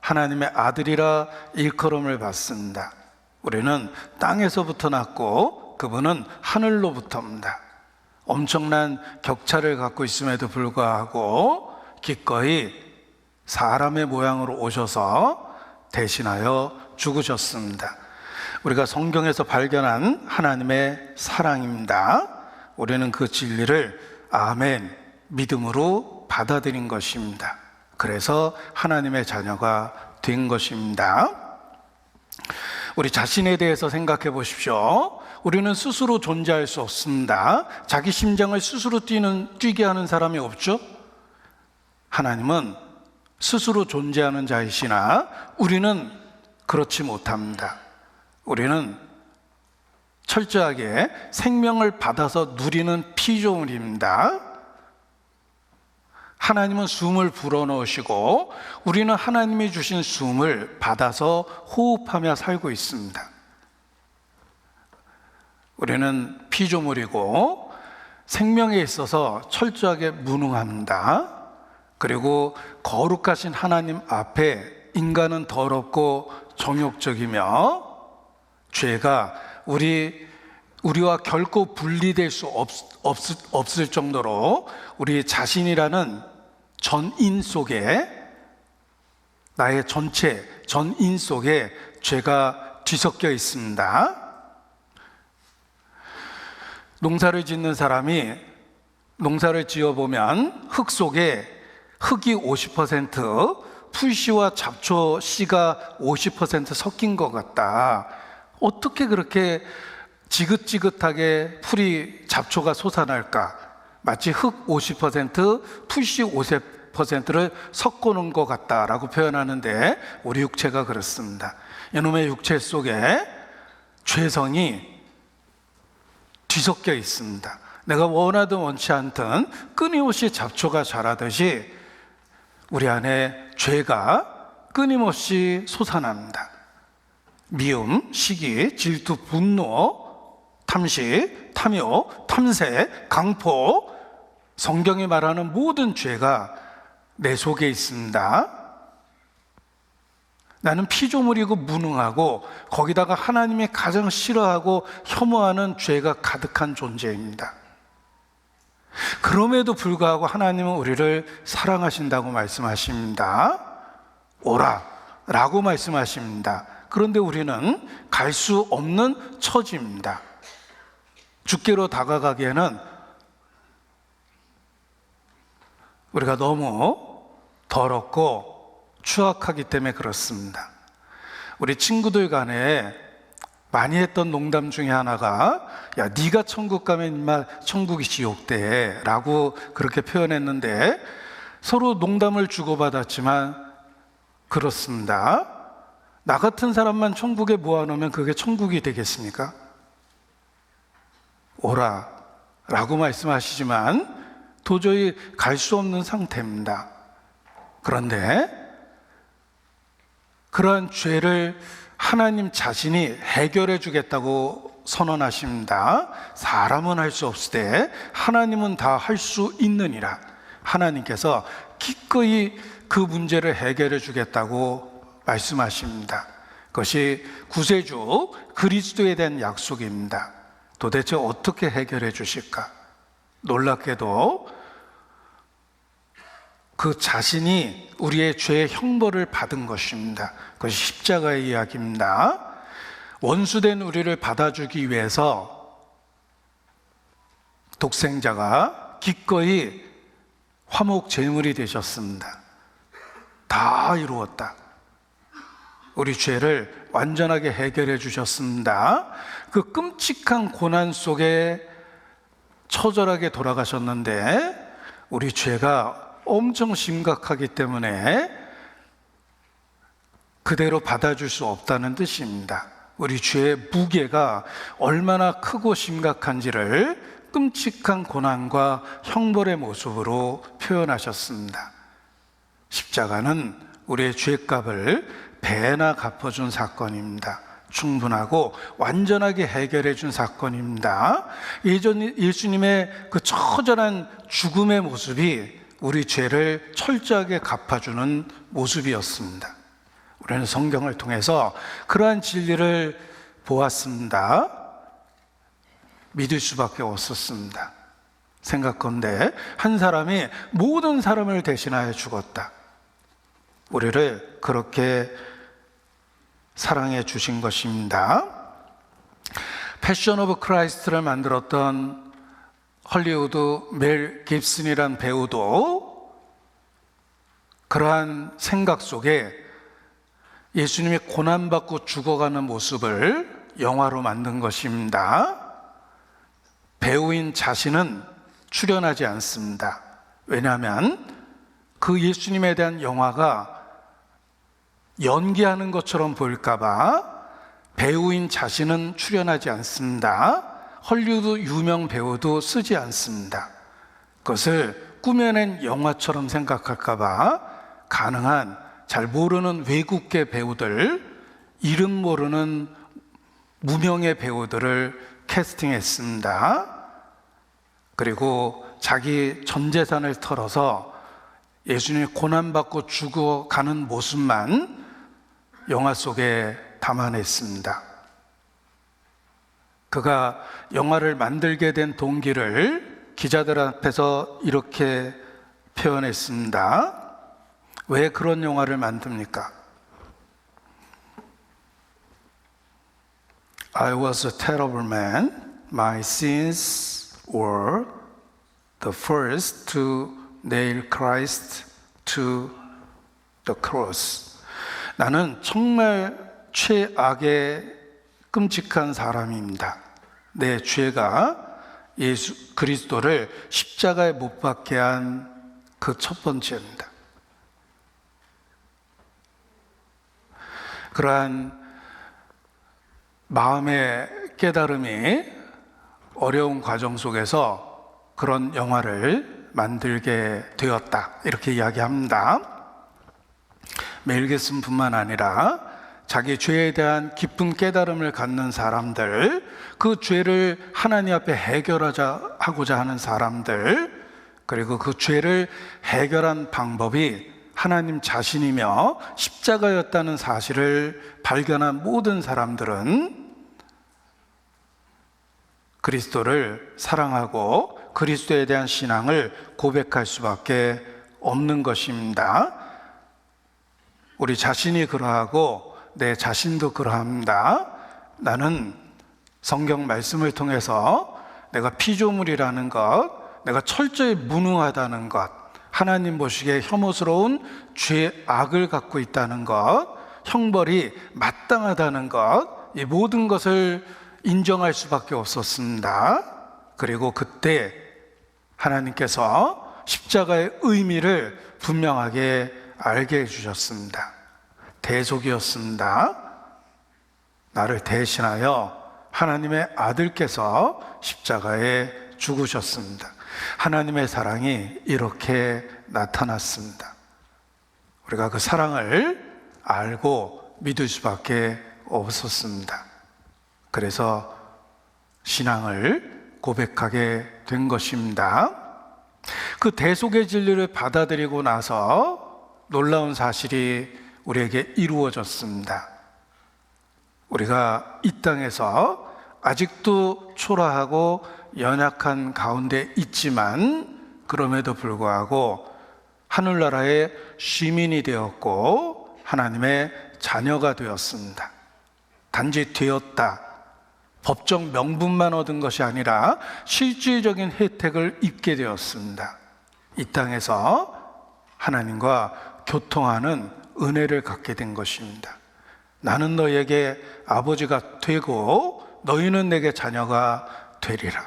Speaker 1: 하나님의 아들이라 일컬음을 받습니다. 우리는 땅에서부터 났고 그분은 하늘로부터입니다. 엄청난 격차를 갖고 있음에도 불구하고 기꺼이 사람의 모양으로 오셔서 대신하여 죽으셨습니다. 우리가 성경에서 발견한 하나님의 사랑입니다. 우리는 그 진리를 아멘, 믿음으로 받아들인 것입니다. 그래서 하나님의 자녀가 된 것입니다. 우리 자신에 대해서 생각해 보십시오. 우리는 스스로 존재할 수 없습니다. 자기 심장을 스스로 뛰게 하는 사람이 없죠? 하나님은 스스로 존재하는 자이시나 우리는 그렇지 못합니다. 우리는 철저하게 생명을 받아서 누리는 피조물입니다. 하나님은 숨을 불어넣으시고 우리는 하나님이 주신 숨을 받아서 호흡하며 살고 있습니다. 우리는 피조물이고 생명에 있어서 철저하게 무능합니다. 그리고 거룩하신 하나님 앞에 인간은 더럽고 정욕적이며 죄가 우리와 결코 분리될 수 없을 정도로 우리 자신이라는 전인 속에, 나의 전체 전인 속에 죄가 뒤섞여 있습니다. 농사를 짓는 사람이 농사를 지어보면 흙 속에 흙이 50%, 풀씨와 잡초씨가 50% 섞인 것 같다. 어떻게 그렇게 지긋지긋하게 풀이 잡초가 솟아날까? 마치 흙 50%, 풀씨 50%를 섞어놓은 것 같다라고 표현하는데 우리 육체가 그렇습니다. 이놈의 육체 속에 죄성이 뒤섞여 있습니다. 내가 원하든 원치 않든 끊임없이 잡초가 자라듯이 우리 안에 죄가 끊임없이 솟아납니다. 미움, 시기, 질투, 분노, 탐식, 탐욕, 탐색, 강포, 성경이 말하는 모든 죄가 내 속에 있습니다. 나는 피조물이고 무능하고 거기다가 하나님이 가장 싫어하고 혐오하는 죄가 가득한 존재입니다. 그럼에도 불구하고 하나님은 우리를 사랑하신다고 말씀하십니다. 오라 라고 말씀하십니다. 그런데 우리는 갈 수 없는 처지입니다. 주께로 다가가기에는 우리가 너무 더럽고 추악하기 때문에 그렇습니다. 우리 친구들 간에 많이 했던 농담 중에 하나가 야, 네가 천국 가면 인마 천국이 지옥돼 라고 그렇게 표현했는데 서로 농담을 주고받았지만 그렇습니다. 나 같은 사람만 천국에 모아놓으면 그게 천국이 되겠습니까? 오라 라고 말씀하시지만 도저히 갈 수 없는 상태입니다. 그런데 그러한 죄를 하나님 자신이 해결해 주겠다고 선언하십니다. 사람은 할 수 없으되 하나님은 다 할 수 있느니라. 하나님께서 기꺼이 그 문제를 해결해 주겠다고 말씀하십니다. 그것이 구세주 그리스도에 대한 약속입니다. 도대체 어떻게 해결해 주실까? 놀랍게도 그 자신이 우리의 죄의 형벌을 받은 것입니다. 그것이 십자가의 이야기입니다. 원수된 우리를 받아주기 위해서 독생자가 기꺼이 화목 제물이 되셨습니다. 다 이루었다. 우리 죄를 완전하게 해결해 주셨습니다. 그 끔찍한 고난 속에 처절하게 돌아가셨는데 우리 죄가 엄청 심각하기 때문에 그대로 받아줄 수 없다는 뜻입니다. 우리 죄의 무게가 얼마나 크고 심각한지를 끔찍한 고난과 형벌의 모습으로 표현하셨습니다. 십자가는 우리의 죄값을 배나 갚아준 사건입니다. 충분하고 완전하게 해결해 준 사건입니다. 예수님의 그 처절한 죽음의 모습이 우리 죄를 철저하게 갚아주는 모습이었습니다. 우리는 성경을 통해서 그러한 진리를 보았습니다. 믿을 수밖에 없었습니다. 생각건대 한 사람이 모든 사람을 대신하여 죽었다. 우리를 그렇게 사랑해 주신 것입니다. 패션 오브 크라이스트를 만들었던 헐리우드 멜 깁슨이란 배우도 그러한 생각 속에 예수님이 고난받고 죽어가는 모습을 영화로 만든 것입니다. 배우인 자신은 출연하지 않습니다. 왜냐하면 그 예수님에 대한 영화가 연기하는 것처럼 보일까봐 배우인 자신은 출연하지 않습니다. 헐리우드 유명 배우도 쓰지 않습니다. 그것을 꾸며낸 영화처럼 생각할까봐 가능한 잘 모르는 외국계 배우들, 이름 모르는 무명의 배우들을 캐스팅했습니다. 그리고 자기 전 재산을 털어서 예수님이 고난받고 죽어가는 모습만 영화 속에 담아냈습니다. 그가 영화를 만들게 된 동기를 기자들 앞에서 이렇게 표현했습니다. 왜 그런 영화를 만듭니까? I was a terrible man. My sins were the first to nail Christ to the cross. 나는 정말 최악의 끔찍한 사람입니다. 내 죄가 예수 그리스도를 십자가에 못 박게 한 그 첫 번째입니다. 그러한 마음의 깨달음이 어려운 과정 속에서 그런 영화를 만들게 되었다, 이렇게 이야기합니다. 멜 깁슨뿐만 아니라 자기 죄에 대한 깊은 깨달음을 갖는 사람들, 그 죄를 하나님 앞에 하고자 하는 사람들, 그리고 그 죄를 해결한 방법이 하나님 자신이며 십자가였다는 사실을 발견한 모든 사람들은 그리스도를 사랑하고 그리스도에 대한 신앙을 고백할 수밖에 없는 것입니다. 우리 자신이 그러하고 내 자신도 그러합니다. 나는 성경 말씀을 통해서 내가 피조물이라는 것, 내가 철저히 무능하다는 것, 하나님 보시기에 혐오스러운 죄악을 갖고 있다는 것, 형벌이 마땅하다는 것, 이 모든 것을 인정할 수밖에 없었습니다. 그리고 그때 하나님께서 십자가의 의미를 분명하게 알게 해주셨습니다. 대속이었습니다. 나를 대신하여 하나님의 아들께서 십자가에 죽으셨습니다. 하나님의 사랑이 이렇게 나타났습니다. 우리가 그 사랑을 알고 믿을 수밖에 없었습니다. 그래서 신앙을 고백하게 된 것입니다. 그 대속의 진리를 받아들이고 나서 놀라운 사실이 우리에게 이루어졌습니다. 우리가 이 땅에서 아직도 초라하고 연약한 가운데 있지만 그럼에도 불구하고 하늘나라의 시민이 되었고 하나님의 자녀가 되었습니다. 단지 되었다, 법적 명분만 얻은 것이 아니라 실질적인 혜택을 입게 되었습니다. 이 땅에서 하나님과 교통하는 은혜를 갖게 된 것입니다. 나는 너에게 아버지가 되고 너희는 내게 자녀가 되리라.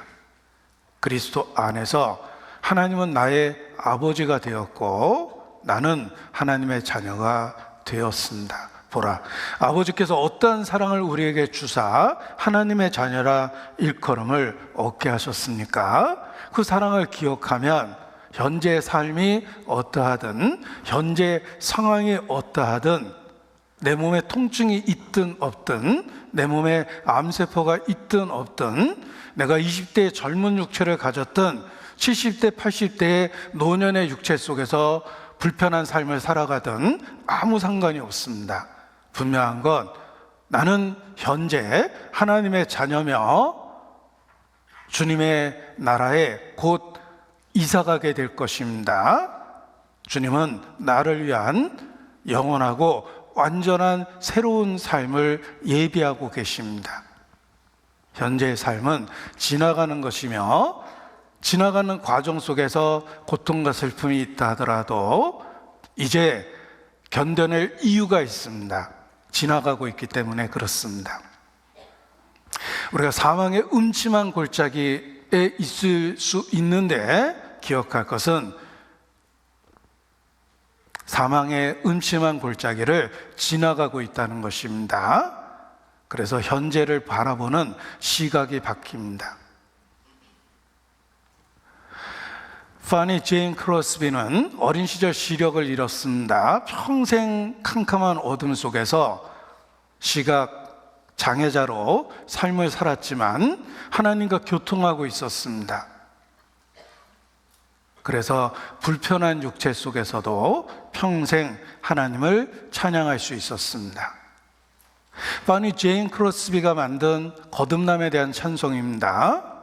Speaker 1: 그리스도 안에서 하나님은 나의 아버지가 되었고 나는 하나님의 자녀가 되었습니다. 보라, 아버지께서 어떠한 사랑을 우리에게 주사 하나님의 자녀라 일컬음을 얻게 하셨습니까? 그 사랑을 기억하면 현재의 삶이 어떠하든, 현재 상황이 어떠하든, 내 몸에 통증이 있든 없든, 내 몸에 암세포가 있든 없든, 내가 20대의 젊은 육체를 가졌든 70대, 80대의 노년의 육체 속에서 불편한 삶을 살아가든 아무 상관이 없습니다. 분명한 건 나는 현재 하나님의 자녀며 주님의 나라에 곧 이사가게 될 것입니다. 주님은 나를 위한 영원하고 완전한 새로운 삶을 예비하고 계십니다. 현재의 삶은 지나가는 것이며 지나가는 과정 속에서 고통과 슬픔이 있다 하더라도 이제 견뎌낼 이유가 있습니다. 지나가고 있기 때문에 그렇습니다. 우리가 사망의 음침한 골짜기에 있을 수 있는데 기억할 것은 사망의 음침한 골짜기를 지나가고 있다는 것입니다. 그래서 현재를 바라보는 시각이 바뀝니다. 파니 제인 크로스비는 어린 시절 시력을 잃었습니다. 평생 캄캄한 어둠 속에서 시각 장애자로 삶을 살았지만 하나님과 교통하고 있었습니다. 그래서 불편한 육체 속에서도 평생 하나님을 찬양할 수 있었습니다. 파니 제인 크로스비가 만든 거듭남에 대한 찬송입니다.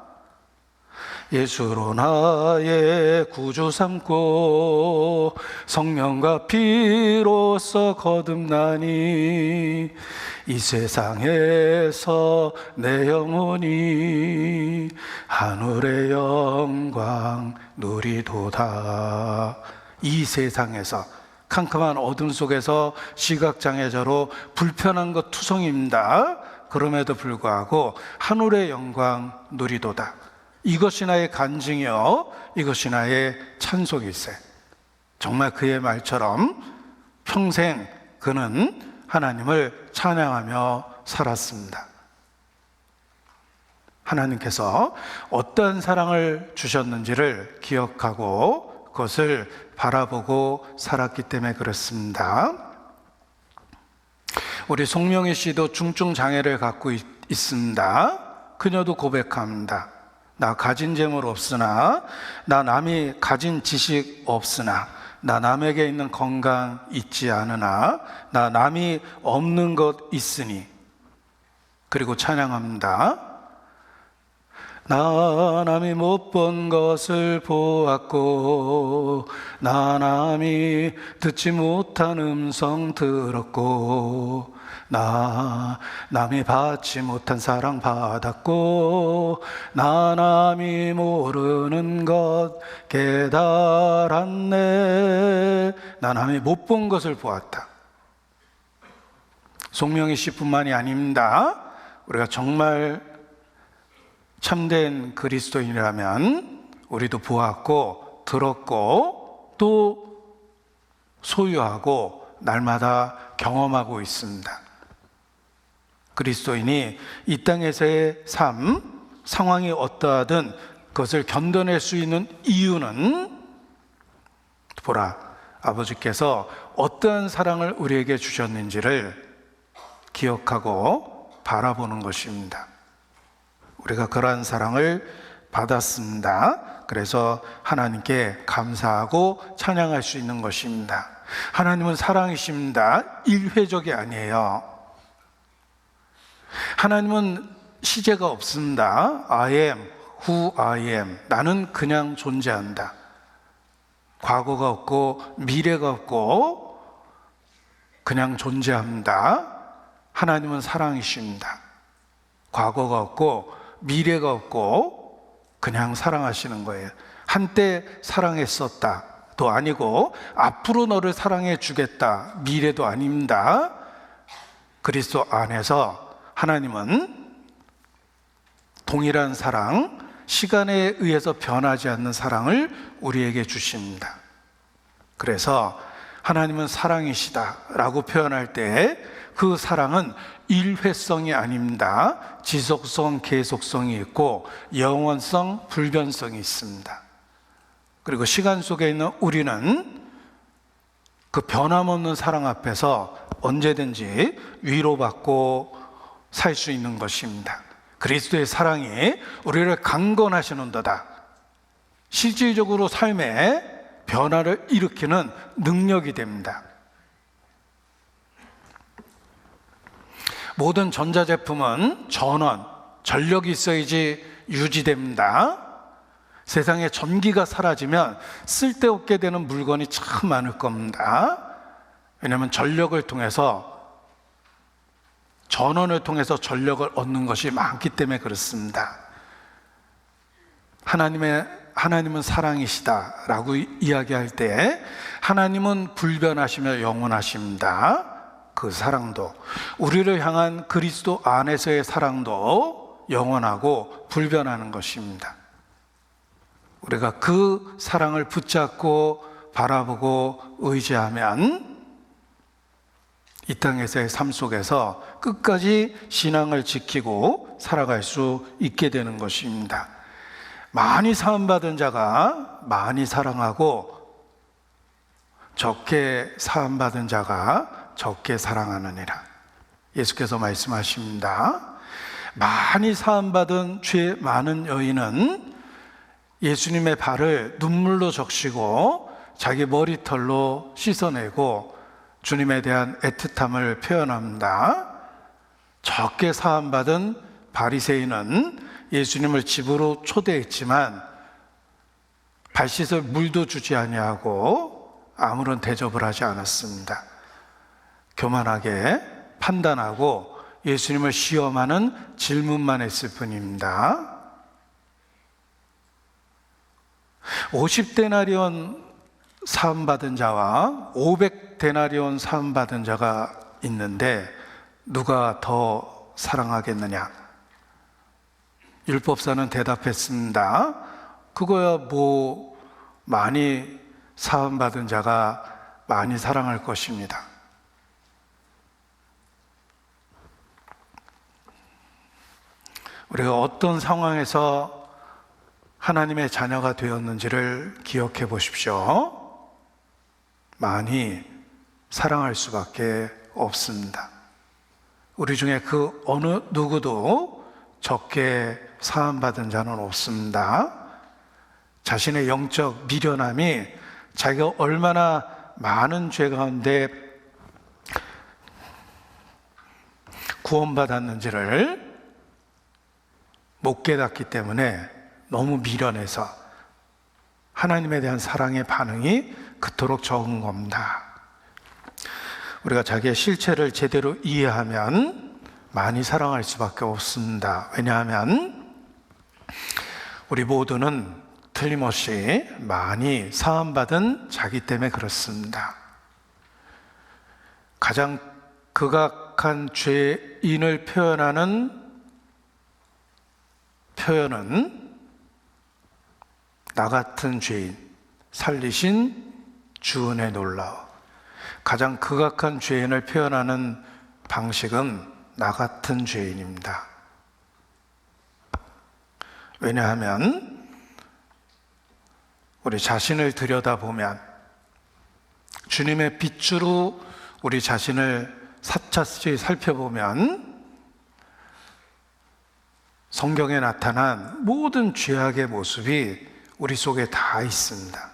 Speaker 1: 예수로 나의 구주 삼고 성령과 피로써 거듭나니 이 세상에서 내 영혼이 하늘의 영광 누리도다. 이 세상에서 캄캄한 어둠 속에서 시각장애자로 불편한 것 투성입니다. 그럼에도 불구하고 하늘의 영광 누리도다. 이것이 나의 간증이요 이것이 나의 찬송일세. 정말 그의 말처럼 평생 그는 하나님을 찬양하며 살았습니다. 하나님께서 어떠한 사랑을 주셨는지를 기억하고 그것을 바라보고 살았기 때문에 그렇습니다. 우리 송명희 씨도 중증 장애를 갖고 있습니다. 그녀도 고백합니다. 나 가진 재물 없으나, 나 남이 가진 지식 없으나, 나 남에게 있는 건강 있지 않으나, 나 남이 없는 것 있으니. 그리고 찬양합니다. 나 남이 못 본 것을 보았고, 나 남이 듣지 못한 음성 들었고, 나 남이 받지 못한 사랑 받았고, 나 남이 모르는 것 깨달았네. 나 남이 못 본 것을 보았다. 송명희 씨뿐만이 아닙니다. 우리가 정말 참된 그리스도인이라면 우리도 보았고 들었고 또 소유하고 날마다 경험하고 있습니다. 그리스도인이 이 땅에서의 삶, 상황이 어떠하든 그것을 견뎌낼 수 있는 이유는 보라, 아버지께서 어떠한 사랑을 우리에게 주셨는지를 기억하고 바라보는 것입니다. 우리가 그러한 사랑을 받았습니다. 그래서 하나님께 감사하고 찬양할 수 있는 것입니다. 하나님은 사랑이십니다. 일회적이 아니에요. 하나님은 시제가 없습니다. I am who I am. 나는 그냥 존재한다. 과거가 없고 미래가 없고 그냥 존재합니다. 하나님은 사랑이십니다. 과거가 없고 미래가 없고 그냥 사랑하시는 거예요. 한때 사랑했었다도 아니고 앞으로 너를 사랑해 주겠다 미래도 아닙니다. 그리스도 안에서 하나님은 동일한 사랑, 시간에 의해서 변하지 않는 사랑을 우리에게 주십니다. 그래서 하나님은 사랑이시다라고 표현할 때 그 사랑은 일회성이 아닙니다. 지속성, 계속성이 있고 영원성, 불변성이 있습니다. 그리고 시간 속에 있는 우리는 그 변함없는 사랑 앞에서 언제든지 위로받고 살 수 있는 것입니다. 그리스도의 사랑이 우리를 강건하시는도다. 실질적으로 삶에 변화를 일으키는 능력이 됩니다. 모든 전자제품은 전력이 있어야지 유지됩니다. 세상에 전기가 사라지면 쓸데없게 되는 물건이 참 많을 겁니다. 왜냐하면 전력을 통해서, 전원을 통해서 전력을 얻는 것이 많기 때문에 그렇습니다. 하나님은 사랑이시다라고 이야기할 때 하나님은 불변하시며 영원하십니다. 그 사랑도, 우리를 향한 그리스도 안에서의 사랑도 영원하고 불변하는 것입니다. 우리가 그 사랑을 붙잡고 바라보고 의지하면 이 땅에서의 삶 속에서 끝까지 신앙을 지키고 살아갈 수 있게 되는 것입니다. 많이 사함받은 자가 많이 사랑하고 적게 사함받은 자가 적게 사랑하느니라. 예수께서 말씀하십니다. 많이 사함받은 죄 많은 여인은 예수님의 발을 눈물로 적시고 자기 머리털로 씻어내고 주님에 대한 애틋함을 표현합니다. 적게 사함받은 바리새인은 예수님을 집으로 초대했지만 발 씻을 물도 주지 아니하고 아무런 대접을 하지 않았습니다. 교만하게 판단하고 예수님을 시험하는 질문만 했을 뿐입니다. 50데나리온 사함받은 자와 500데나리온 사함받은 자가 있는데 누가 더 사랑하겠느냐? 율법사는 대답했습니다. 그거야 뭐 많이 사함받은 자가 많이 사랑할 것입니다. 우리가 어떤 상황에서 하나님의 자녀가 되었는지를 기억해 보십시오. 많이 사랑할 수밖에 없습니다. 우리 중에 그 어느 누구도 적게 사함받은 자는 없습니다. 자신의 영적 미련함이 자기가 얼마나 많은 죄 가운데 구원받았는지를 못 깨닫기 때문에 너무 미련해서 하나님에 대한 사랑의 반응이 그토록 적은 겁니다. 우리가 자기의 실체를 제대로 이해하면 많이 사랑할 수밖에 없습니다. 왜냐하면 우리 모두는 틀림없이 많이 사함받은 자기 때문에 그렇습니다. 가장 극악한 죄인을 표현하는 표현은 나 같은 죄인 살리신 주 은혜 놀라워. 가장 극악한 죄인을 표현하는 방식은 나 같은 죄인입니다. 왜냐하면 우리 자신을 들여다보면 주님의 빛으로 우리 자신을 사차시 살펴보면 성경에 나타난 모든 죄악의 모습이 우리 속에 다 있습니다.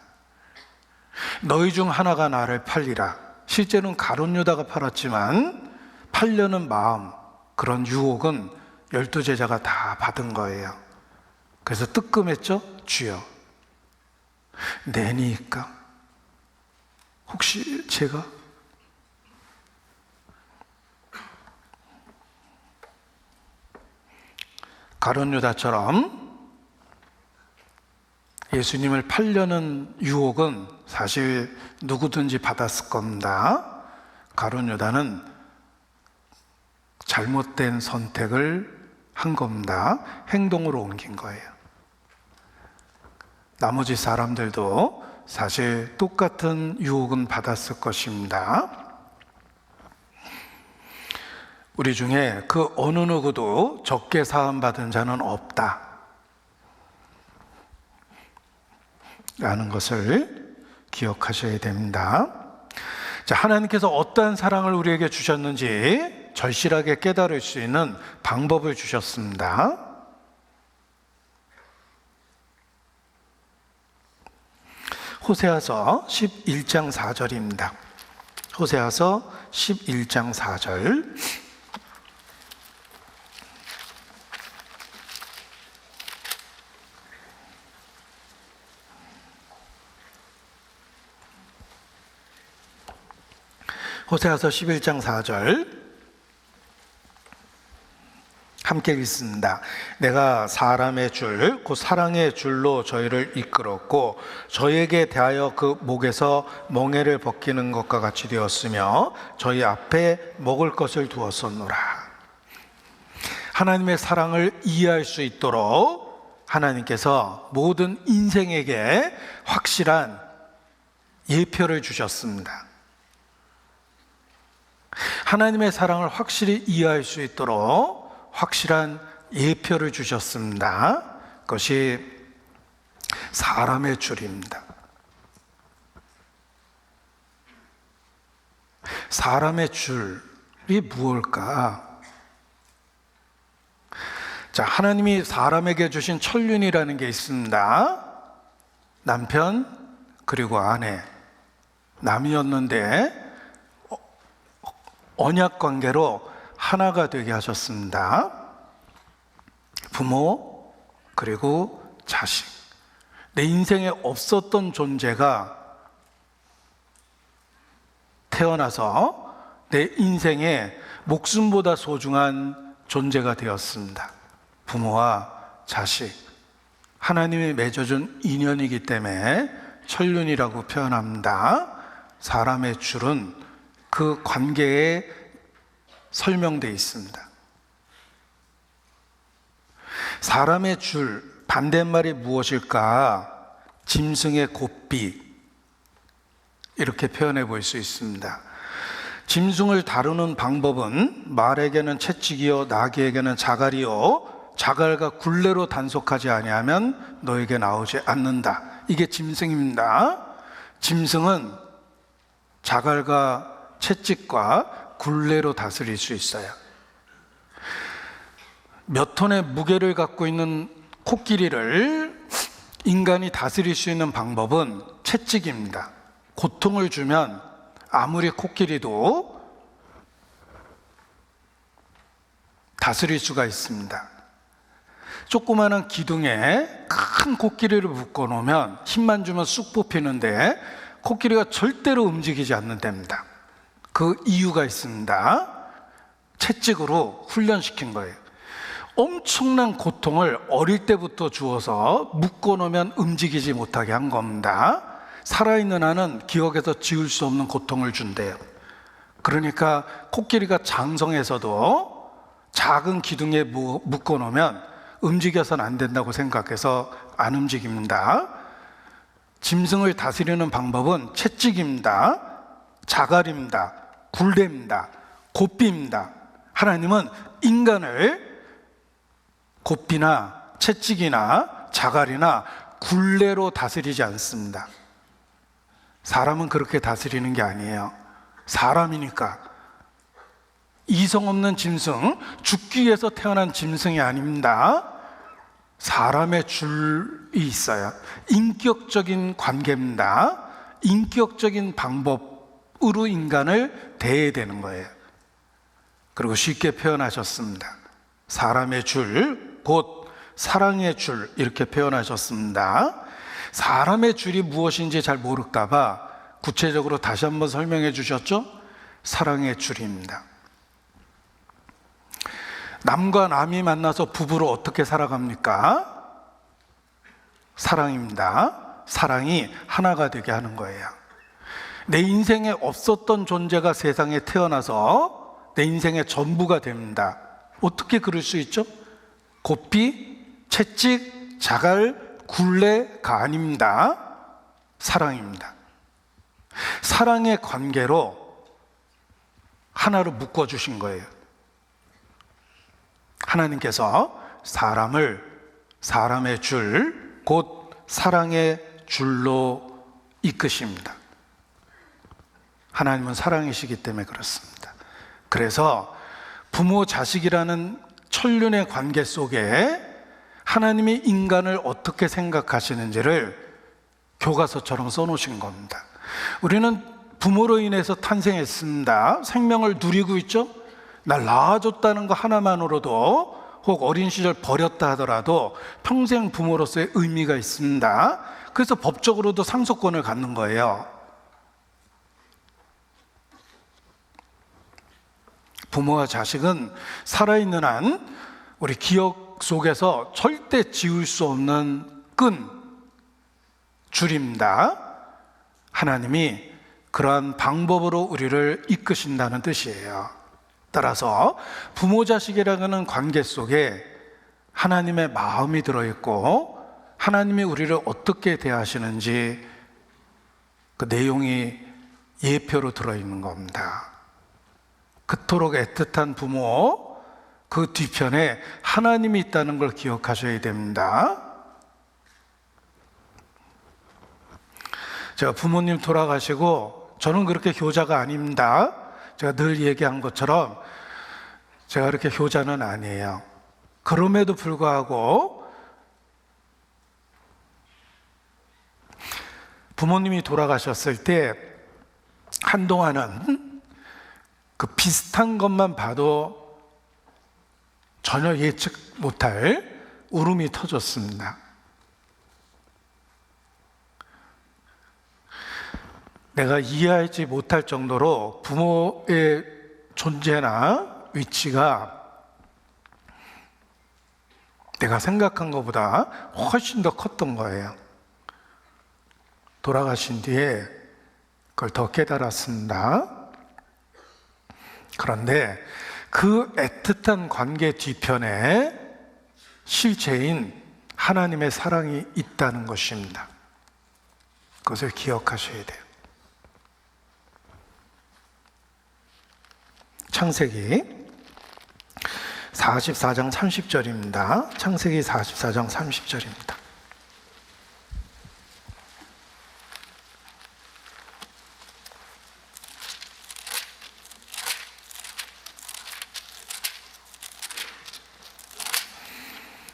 Speaker 1: 너희 중 하나가 나를 팔리라. 실제는 가룟 유다가 팔았지만 팔려는 마음, 그런 유혹은 12제자가 다 받은 거예요. 그래서 뜨끔했죠? 주여, 내니까 혹시 제가 가룟 유다처럼 예수님을 팔려는 유혹은 사실 누구든지 받았을 겁니다. 가룟 유다는 잘못된 선택을 한 겁니다. 행동으로 옮긴 거예요. 나머지 사람들도 사실 똑같은 유혹은 받았을 것입니다. 우리 중에 그 어느 누구도 적게 사함받은 자는 없다 라는 것을 기억하셔야 됩니다. 자, 하나님께서 어떠한 사랑을 우리에게 주셨는지 절실하게 깨달을 수 있는 방법을 주셨습니다. 호세아서 11장 4절입니다. 호세아서 11장 4절. 호세아서 11장 4절 함께 읽습니다. 내가 사람의 줄, 곧 사랑의 줄로 저희를 이끌었고 저희에게 대하여 그 목에서 멍에를 벗기는 것과 같이 되었으며 저희 앞에 먹을 것을 두었었노라. 하나님의 사랑을 이해할 수 있도록 하나님께서 모든 인생에게 확실한 예표를 주셨습니다. 하나님의 사랑을 확실히 이해할 수 있도록 확실한 예표를 주셨습니다. 그것이 사람의 줄입니다. 사람의 줄이 무엇일까? 자, 하나님이 사람에게 주신 천륜이라는 게 있습니다. 남편 그리고 아내, 남이었는데 언약 관계로 하나가 되게 하셨습니다. 부모 그리고 자식, 내 인생에 없었던 존재가 태어나서 내 인생에 목숨보다 소중한 존재가 되었습니다. 부모와 자식, 하나님이 맺어준 인연이기 때문에 천륜이라고 표현합니다. 사람의 줄은 그 관계에 설명되어 있습니다. 사람의 줄, 반대말이 무엇일까? 짐승의 곱비, 이렇게 표현해 볼 수 있습니다. 짐승을 다루는 방법은 말에게는 채찍이요 나귀에게는 자갈이요 자갈과 굴레로 단속하지 아니하면 너에게 나오지 않는다. 이게 짐승입니다. 짐승은 자갈과 채찍과 굴레로 다스릴 수 있어요. 몇 톤의 무게를 갖고 있는 코끼리를 인간이 다스릴 수 있는 방법은 채찍입니다. 고통을 주면 아무리 코끼리도 다스릴 수가 있습니다. 조그마한 기둥에 큰 코끼리를 묶어 놓으면 힘만 주면 쑥 뽑히는데 코끼리가 절대로 움직이지 않는답니다. 그 이유가 있습니다. 채찍으로 훈련시킨 거예요. 엄청난 고통을 어릴 때부터 주어서 묶어 놓으면 움직이지 못하게 한 겁니다. 살아있는 한은 기억에서 지울 수 없는 고통을 준대요. 그러니까 코끼리가 장성에서도 작은 기둥에 묶어 놓으면 움직여서는 안 된다고 생각해서 안 움직입니다. 짐승을 다스리는 방법은 채찍입니다. 자갈입니다. 굴레입니다. 곱비입니다. 하나님은 인간을 곱비나 채찍이나 자갈이나 굴레로 다스리지 않습니다. 사람은 그렇게 다스리는 게 아니에요. 사람이니까. 이성 없는 짐승, 죽기 위해서 태어난 짐승이 아닙니다. 사람의 줄이 있어요. 인격적인 관계입니다. 인격적인 방법으로 인간을 대해야 되는 거예요. 그리고 쉽게 표현하셨습니다. 사람의 줄, 곧 사랑의 줄, 이렇게 표현하셨습니다. 사람의 줄이 무엇인지 잘 모를까 봐 구체적으로 다시 한번 설명해 주셨죠? 사랑의 줄입니다. 남과 남이 만나서 부부로 어떻게 살아갑니까? 사랑입니다. 사랑이 하나가 되게 하는 거예요. 내 인생에 없었던 존재가 세상에 태어나서 내 인생의 전부가 됩니다. 어떻게 그럴 수 있죠? 고삐, 채찍, 자갈, 굴레가 아닙니다. 사랑입니다. 사랑의 관계로 하나로 묶어주신 거예요. 하나님께서 사람의 줄, 곧 사랑의 줄로 이끄십니다. 하나님은 사랑이시기 때문에 그렇습니다. 그래서 부모 자식이라는 천륜의 관계 속에 하나님이 인간을 어떻게 생각하시는지를 교과서처럼 써놓으신 겁니다. 우리는 부모로 인해서 탄생했습니다. 생명을 누리고 있죠. 날 낳아줬다는 거 하나만으로도, 혹 어린 시절 버렸다 하더라도 평생 부모로서의 의미가 있습니다. 그래서 법적으로도 상속권을 갖는 거예요. 부모와 자식은 살아있는 한 우리 기억 속에서 절대 지울 수 없는 끈, 줄입니다. 하나님이 그러한 방법으로 우리를 이끄신다는 뜻이에요. 따라서 부모 자식이라는 관계 속에 하나님의 마음이 들어있고 하나님이 우리를 어떻게 대하시는지 그 내용이 예표로 들어있는 겁니다. 그토록 애틋한 부모, 그 뒤편에 하나님이 있다는 걸 기억하셔야 됩니다. 제가 부모님 돌아가시고 저는 그렇게 효자가 아닙니다. 제가 늘 얘기한 것처럼 제가 그렇게 효자는 아니에요. 그럼에도 불구하고 부모님이 돌아가셨을 때 한동안은 그 비슷한 것만 봐도 전혀 예측 못할 울음이 터졌습니다. 내가 이해하지 못할 정도로 부모의 존재나 위치가 내가 생각한 것보다 훨씬 더 컸던 거예요. 돌아가신 뒤에 그걸 더 깨달았습니다. 그런데 그 애틋한 관계 뒤편에 실체인 하나님의 사랑이 있다는 것입니다. 그것을 기억하셔야 돼요. 창세기 44장 30절입니다. 창세기 44장 30절입니다.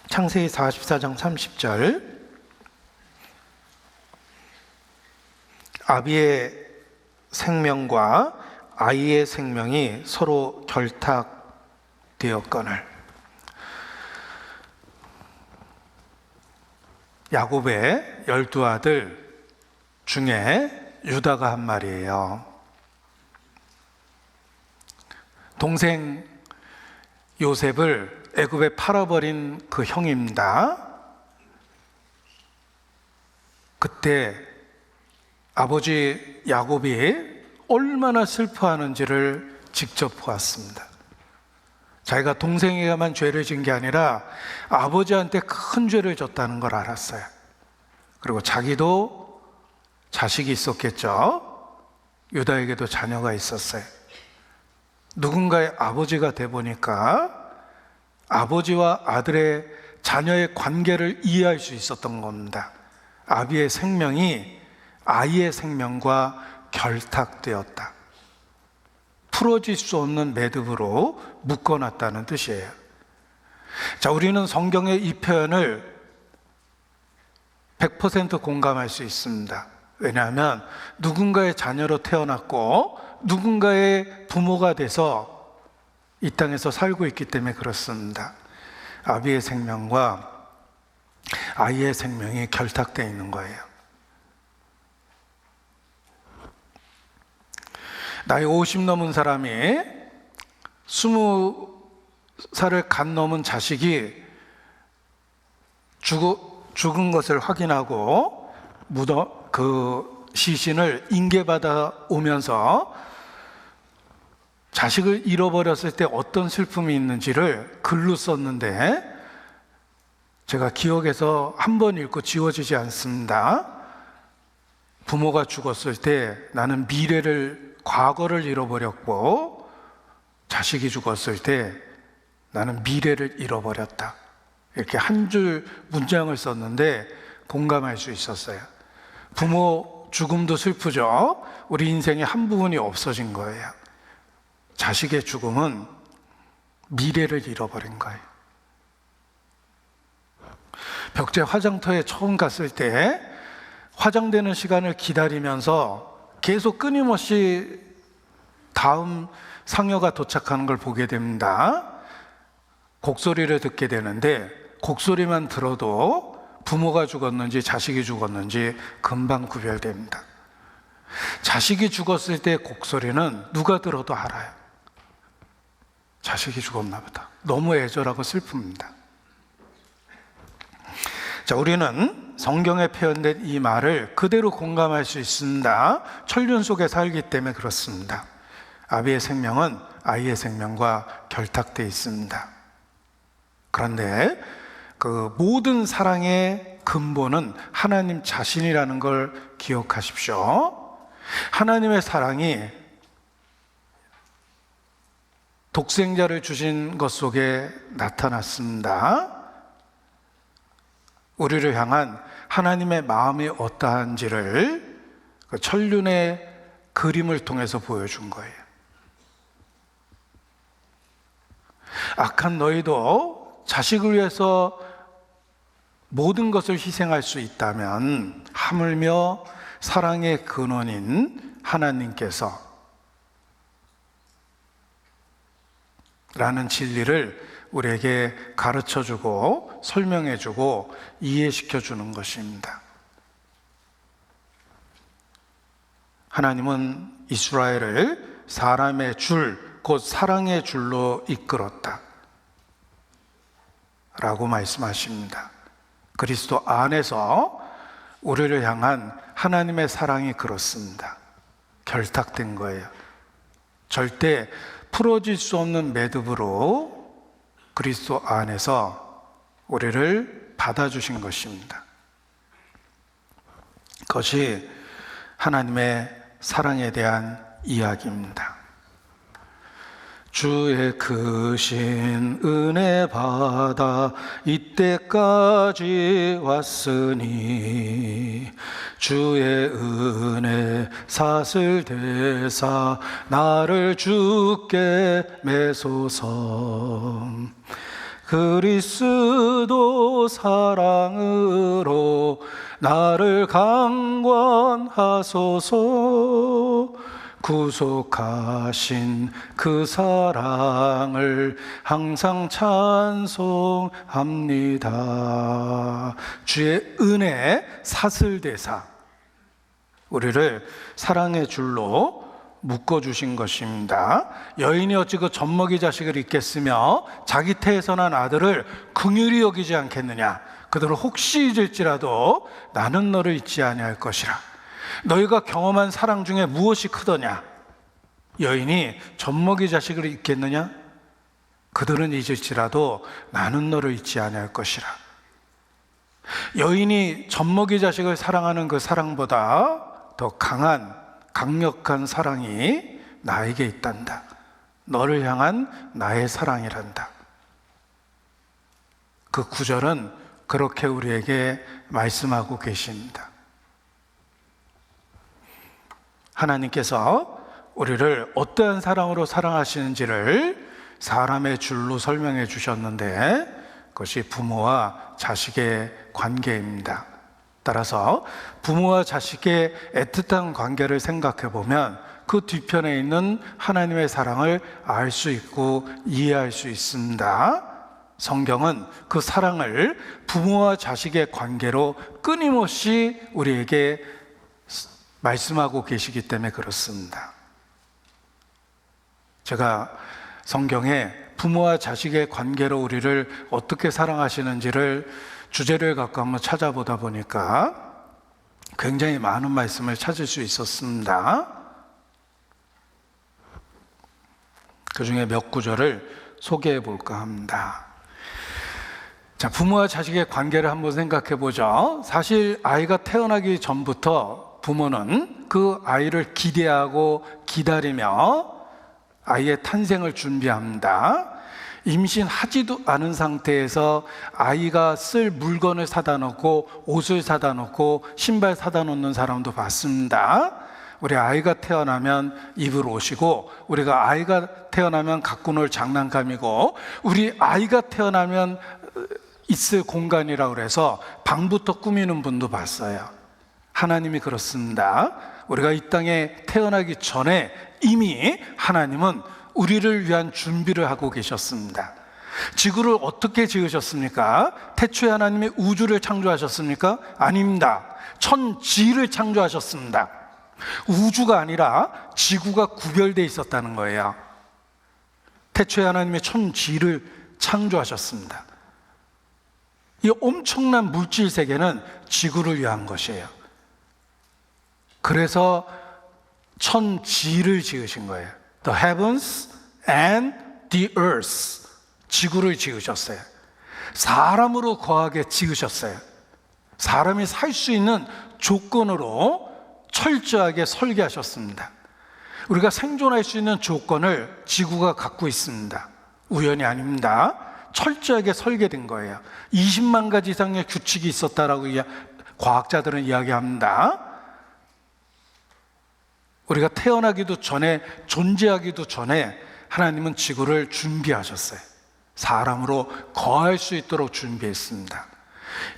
Speaker 1: 창세기 44장 30절. 아비의 생명과 아이의 생명이 서로 결탁되었거늘. 야곱의 12아들 중에 유다가 한 말이에요. 동생 요셉을 애굽에 팔아버린 그 형입니다. 그때 아버지 야곱이 얼마나 슬퍼하는지를 직접 보았습니다. 자기가 동생에게만 죄를 진 게 아니라 아버지한테 큰 죄를 졌다는 걸 알았어요. 그리고 자기도 자식이 있었겠죠. 유다에게도 자녀가 있었어요. 누군가의 아버지가 돼 보니까 아버지와 아들의 자녀의 관계를 이해할 수 있었던 겁니다. 아비의 생명이 아이의 생명과 결탁되었다. 풀어질 수 없는 매듭으로 묶어놨다는 뜻이에요. 자, 우리는 성경의 이 표현을 100% 공감할 수 있습니다. 왜냐하면 누군가의 자녀로 태어났고 누군가의 부모가 돼서 이 땅에서 살고 있기 때문에 그렇습니다. 아비의 생명과 아이의 생명이 결탁되어 있는 거예요. 나이 50 넘은 사람이 20살을 갓 넘은 자식이 죽은 것을 확인하고 그 시신을 인계받아 오면서 자식을 잃어버렸을 때 어떤 슬픔이 있는지를 글로 썼는데 제가 기억에서 한 번 읽고 지워지지 않습니다. 부모가 죽었을 때 나는 과거를 잃어버렸고 자식이 죽었을 때 나는 미래를 잃어버렸다. 이렇게 한 줄 문장을 썼는데 공감할 수 있었어요. 부모 죽음도 슬프죠. 우리 인생의 한 부분이 없어진 거예요. 자식의 죽음은 미래를 잃어버린 거예요. 벽제 화장터에 처음 갔을 때 화장되는 시간을 기다리면서 계속 끊임없이 다음 상여가 도착하는 걸 보게 됩니다. 곡소리를 듣게 되는데 곡소리만 들어도 부모가 죽었는지 자식이 죽었는지 금방 구별됩니다. 자식이 죽었을 때 곡소리는 누가 들어도 알아요. 자식이 죽었나 보다. 너무 애절하고 슬픕니다. 자, 우리는 성경에 표현된 이 말을 그대로 공감할 수 있습니다. 천륜 속에 살기 때문에 그렇습니다. 아비의 생명은 아이의 생명과 결탁되어 있습니다. 그런데 그 모든 사랑의 근본은 하나님 자신이라는 걸 기억하십시오. 하나님의 사랑이 독생자를 주신 것 속에 나타났습니다. 우리를 향한 하나님의 마음이 어떠한지를 그 천륜의 그림을 통해서 보여준 거예요. 악한 너희도 자식을 위해서 모든 것을 희생할 수 있다면 하물며 사랑의 근원인 하나님께서 라는 진리를 우리에게 가르쳐주고 설명해주고 이해시켜주는 것입니다. 하나님은 이스라엘을 사람의 줄, 곧 사랑의 줄로 이끌었다 라고 말씀하십니다. 그리스도 안에서 우리를 향한 하나님의 사랑이 그렇습니다. 결탁된 거예요. 절대 풀어질 수 없는 매듭으로 그리스도 안에서 우리를 받아주신 것입니다. 그것이 하나님의 사랑에 대한 이야기입니다. 주의 크신 은혜 받아 이때까지 왔으니 주의 은혜 사슬 대사 나를 주께 매소서. 그리스도 사랑으로 나를 강권하소서. 구속하신 그 사랑을 항상 찬송합니다. 주의 은혜 사슬대사, 우리를 사랑의 줄로 묶어주신 것입니다. 여인이 어찌 그 젖먹이 자식을 잊겠으며 자기 태에서 난 아들을 긍휼히 여기지 않겠느냐. 그들을 혹시 잊을지라도 나는 너를 잊지 아니할 것이라. 너희가 경험한 사랑 중에 무엇이 크더냐? 여인이 젖먹이 자식을 잊겠느냐? 그들은 잊을지라도 나는 너를 잊지 아니할 것이라. 여인이 젖먹이 자식을 사랑하는 그 사랑보다 더 강력한 사랑이 나에게 있단다. 너를 향한 나의 사랑이란다. 그 구절은 그렇게 우리에게 말씀하고 계십니다. 하나님께서 우리를 어떠한 사랑으로 사랑하시는지를 사람의 줄로 설명해 주셨는데 그것이 부모와 자식의 관계입니다. 따라서 부모와 자식의 애틋한 관계를 생각해 보면 그 뒤편에 있는 하나님의 사랑을 알 수 있고 이해할 수 있습니다. 성경은 그 사랑을 부모와 자식의 관계로 끊임없이 우리에게 말씀하고 계시기 때문에 그렇습니다. 제가 성경에 부모와 자식의 관계로 우리를 어떻게 사랑하시는지를 주제를 갖고 한번 찾아보다 보니까 굉장히 많은 말씀을 찾을 수 있었습니다. 그 중에 몇 구절을 소개해 볼까 합니다. 자, 부모와 자식의 관계를 한번 생각해 보죠. 사실 아이가 태어나기 전부터 부모는 그 아이를 기대하고 기다리며 아이의 탄생을 준비합니다. 임신하지도 않은 상태에서 아이가 쓸 물건을 사다 놓고 옷을 사다 놓고 신발 사다 놓는 사람도 봤습니다. 우리 아이가 태어나면 입을 옷이고, 우리가 아이가 태어나면 갖고 놀 장난감이고, 우리 아이가 태어나면 있을 공간이라고 그래서 방부터 꾸미는 분도 봤어요. 하나님이 그렇습니다. 우리가 이 땅에 태어나기 전에 이미 하나님은 우리를 위한 준비를 하고 계셨습니다. 지구를 어떻게 지으셨습니까? 태초에 하나님이 우주를 창조하셨습니까? 아닙니다. 천지를 창조하셨습니다. 우주가 아니라 지구가 구별되어 있었다는 거예요. 태초에 하나님이 천지를 창조하셨습니다. 이 엄청난 물질 세계는 지구를 위한 것이에요. 그래서 천지를 지으신 거예요. The heavens and the earth. 지구를 지으셨어요. 사람으로 거하게 지으셨어요. 사람이 살 수 있는 조건으로 철저하게 설계하셨습니다. 우리가 생존할 수 있는 조건을 지구가 갖고 있습니다. 우연이 아닙니다. 철저하게 설계된 거예요. 20만 가지 이상의 규칙이 있었다라고 과학자들은 이야기합니다. 우리가 태어나기도 전에, 존재하기도 전에 하나님은 지구를 준비하셨어요. 사람으로 거할 수 있도록 준비했습니다.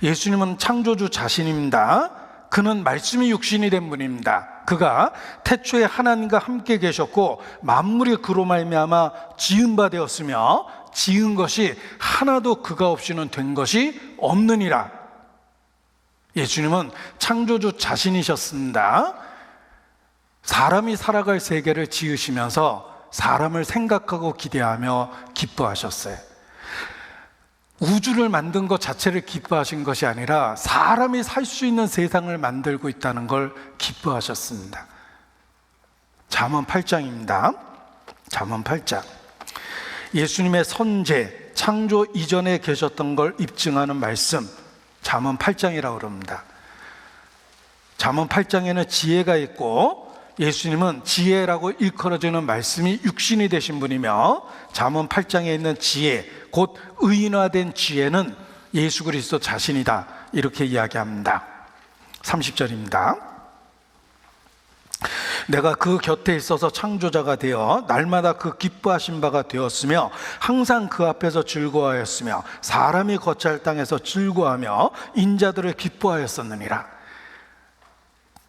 Speaker 1: 예수님은 창조주 자신입니다. 그는 말씀이 육신이 된 분입니다. 그가 태초에 하나님과 함께 계셨고 만물이 그로 말미암아 지은 바 되었으며 지은 것이 하나도 그가 없이는 된 것이 없느니라. 예수님은 창조주 자신이셨습니다. 사람이 살아갈 세계를 지으시면서 사람을 생각하고 기대하며 기뻐하셨어요. 우주를 만든 것 자체를 기뻐하신 것이 아니라 사람이 살 수 있는 세상을 만들고 있다는 걸 기뻐하셨습니다. 잠언 8장입니다. 잠언 8장. 예수님의 선제, 창조 이전에 계셨던 걸 입증하는 말씀, 잠언 8장이라고 그럽니다. 잠언 8장에는 지혜가 있고 예수님은 지혜라고 일컬어지는 말씀이 육신이 되신 분이며 잠언 8장에 있는 지혜, 곧 의인화된 지혜는 예수 그리스도 자신이다, 이렇게 이야기합니다. 30절입니다. 내가 그 곁에 있어서 창조자가 되어 날마다 그 기뻐하신 바가 되었으며 항상 그 앞에서 즐거워하였으며 사람이 거처할 땅에서 즐거워하며 인자들을 기뻐하였었느니라.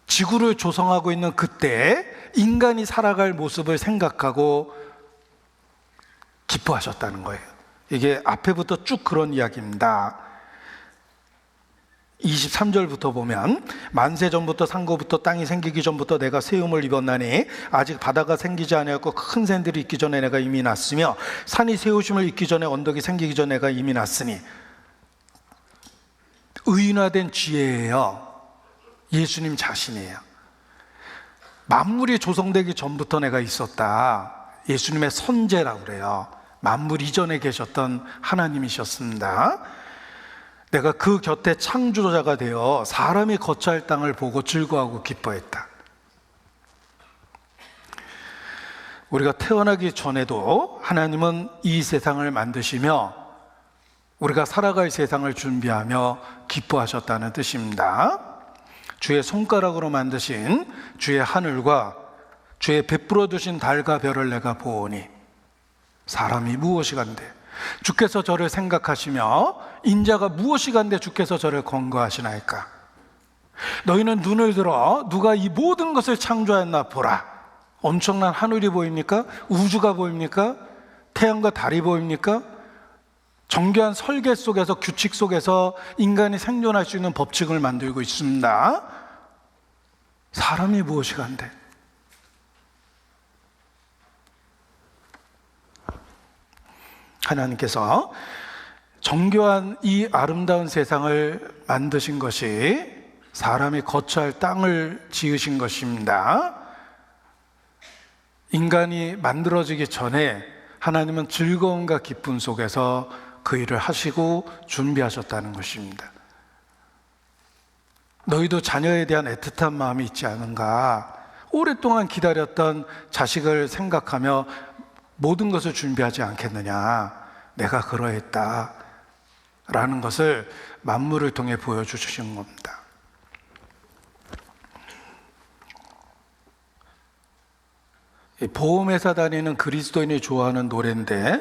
Speaker 1: 지구를 조성하고 있는 그때 인간이 살아갈 모습을 생각하고 기뻐하셨다는 거예요. 이게 앞에부터 쭉 그런 이야기입니다. 23절부터 보면 만세 전부터 상고부터 땅이 생기기 전부터 내가 세움을 입었나니 아직 바다가 생기지 아니하였고 큰 샘들이 있기 전에 내가 이미 났으며 산이 세우심을 입기 전에 언덕이 생기기 전에 내가 이미 났으니. 의인화된 지혜예요. 예수님 자신이에요. 만물이 조성되기 전부터 내가 있었다. 예수님의 선제라고 그래요. 만물 이전에 계셨던 하나님이셨습니다. 내가 그 곁에 창조자가 되어 사람이 거처할 땅을 보고 즐거워하고 기뻐했다. 우리가 태어나기 전에도 하나님은 이 세상을 만드시며 우리가 살아갈 세상을 준비하며 기뻐하셨다는 뜻입니다. 주의 손가락으로 만드신 주의 하늘과 주의 베풀어 두신 달과 별을 내가 보오니 사람이 무엇이간데 주께서 저를 생각하시며 인자가 무엇이간데 주께서 저를 권고하시나이까. 너희는 눈을 들어 누가 이 모든 것을 창조하였나 보라. 엄청난 하늘이 보입니까? 우주가 보입니까? 태양과 달이 보입니까? 정교한 설계 속에서, 규칙 속에서 인간이 생존할 수 있는 법칙을 만들고 있습니다. 사람이 무엇이간데. 하나님께서 정교한 이 아름다운 세상을 만드신 것이 사람이 거처할 땅을 지으신 것입니다. 인간이 만들어지기 전에 하나님은 즐거움과 기쁨 속에서 그 일을 하시고 준비하셨다는 것입니다. 너희도 자녀에 대한 애틋한 마음이 있지 않은가? 오랫동안 기다렸던 자식을 생각하며 모든 것을 준비하지 않겠느냐? 내가 그러했다 라는 것을 만물을 통해 보여주신 겁니다. 보험회사 다니는 그리스도인이 좋아하는 노래인데,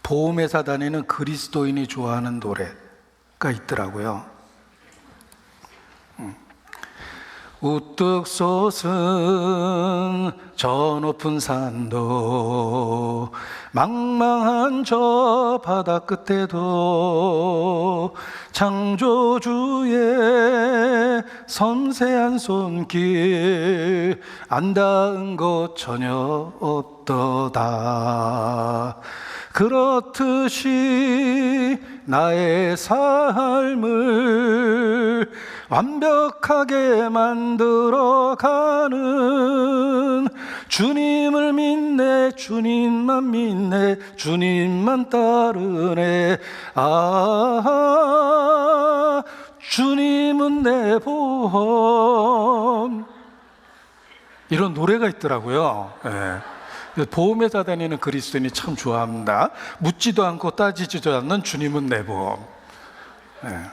Speaker 1: 보험회사 다니는 그리스도인이 좋아하는 노래가 있더라고요. 우뚝 솟은 저 높은 산도 망망한 저 바다 끝에도 창조주의 섬세한 손길 안 닿은 곳 전혀 없도다. 그렇듯이 나의 삶을 완벽하게 만들어가는 주님을 믿네, 주님만 믿네, 주님만 따르네. 아, 주님은 내 보험. 이런 노래가 있더라고요. 네. 보험회사 다니는 그리스도인이 참 좋아합니다. 묻지도 않고 따지지도 않는 주님은 내 보험. 네.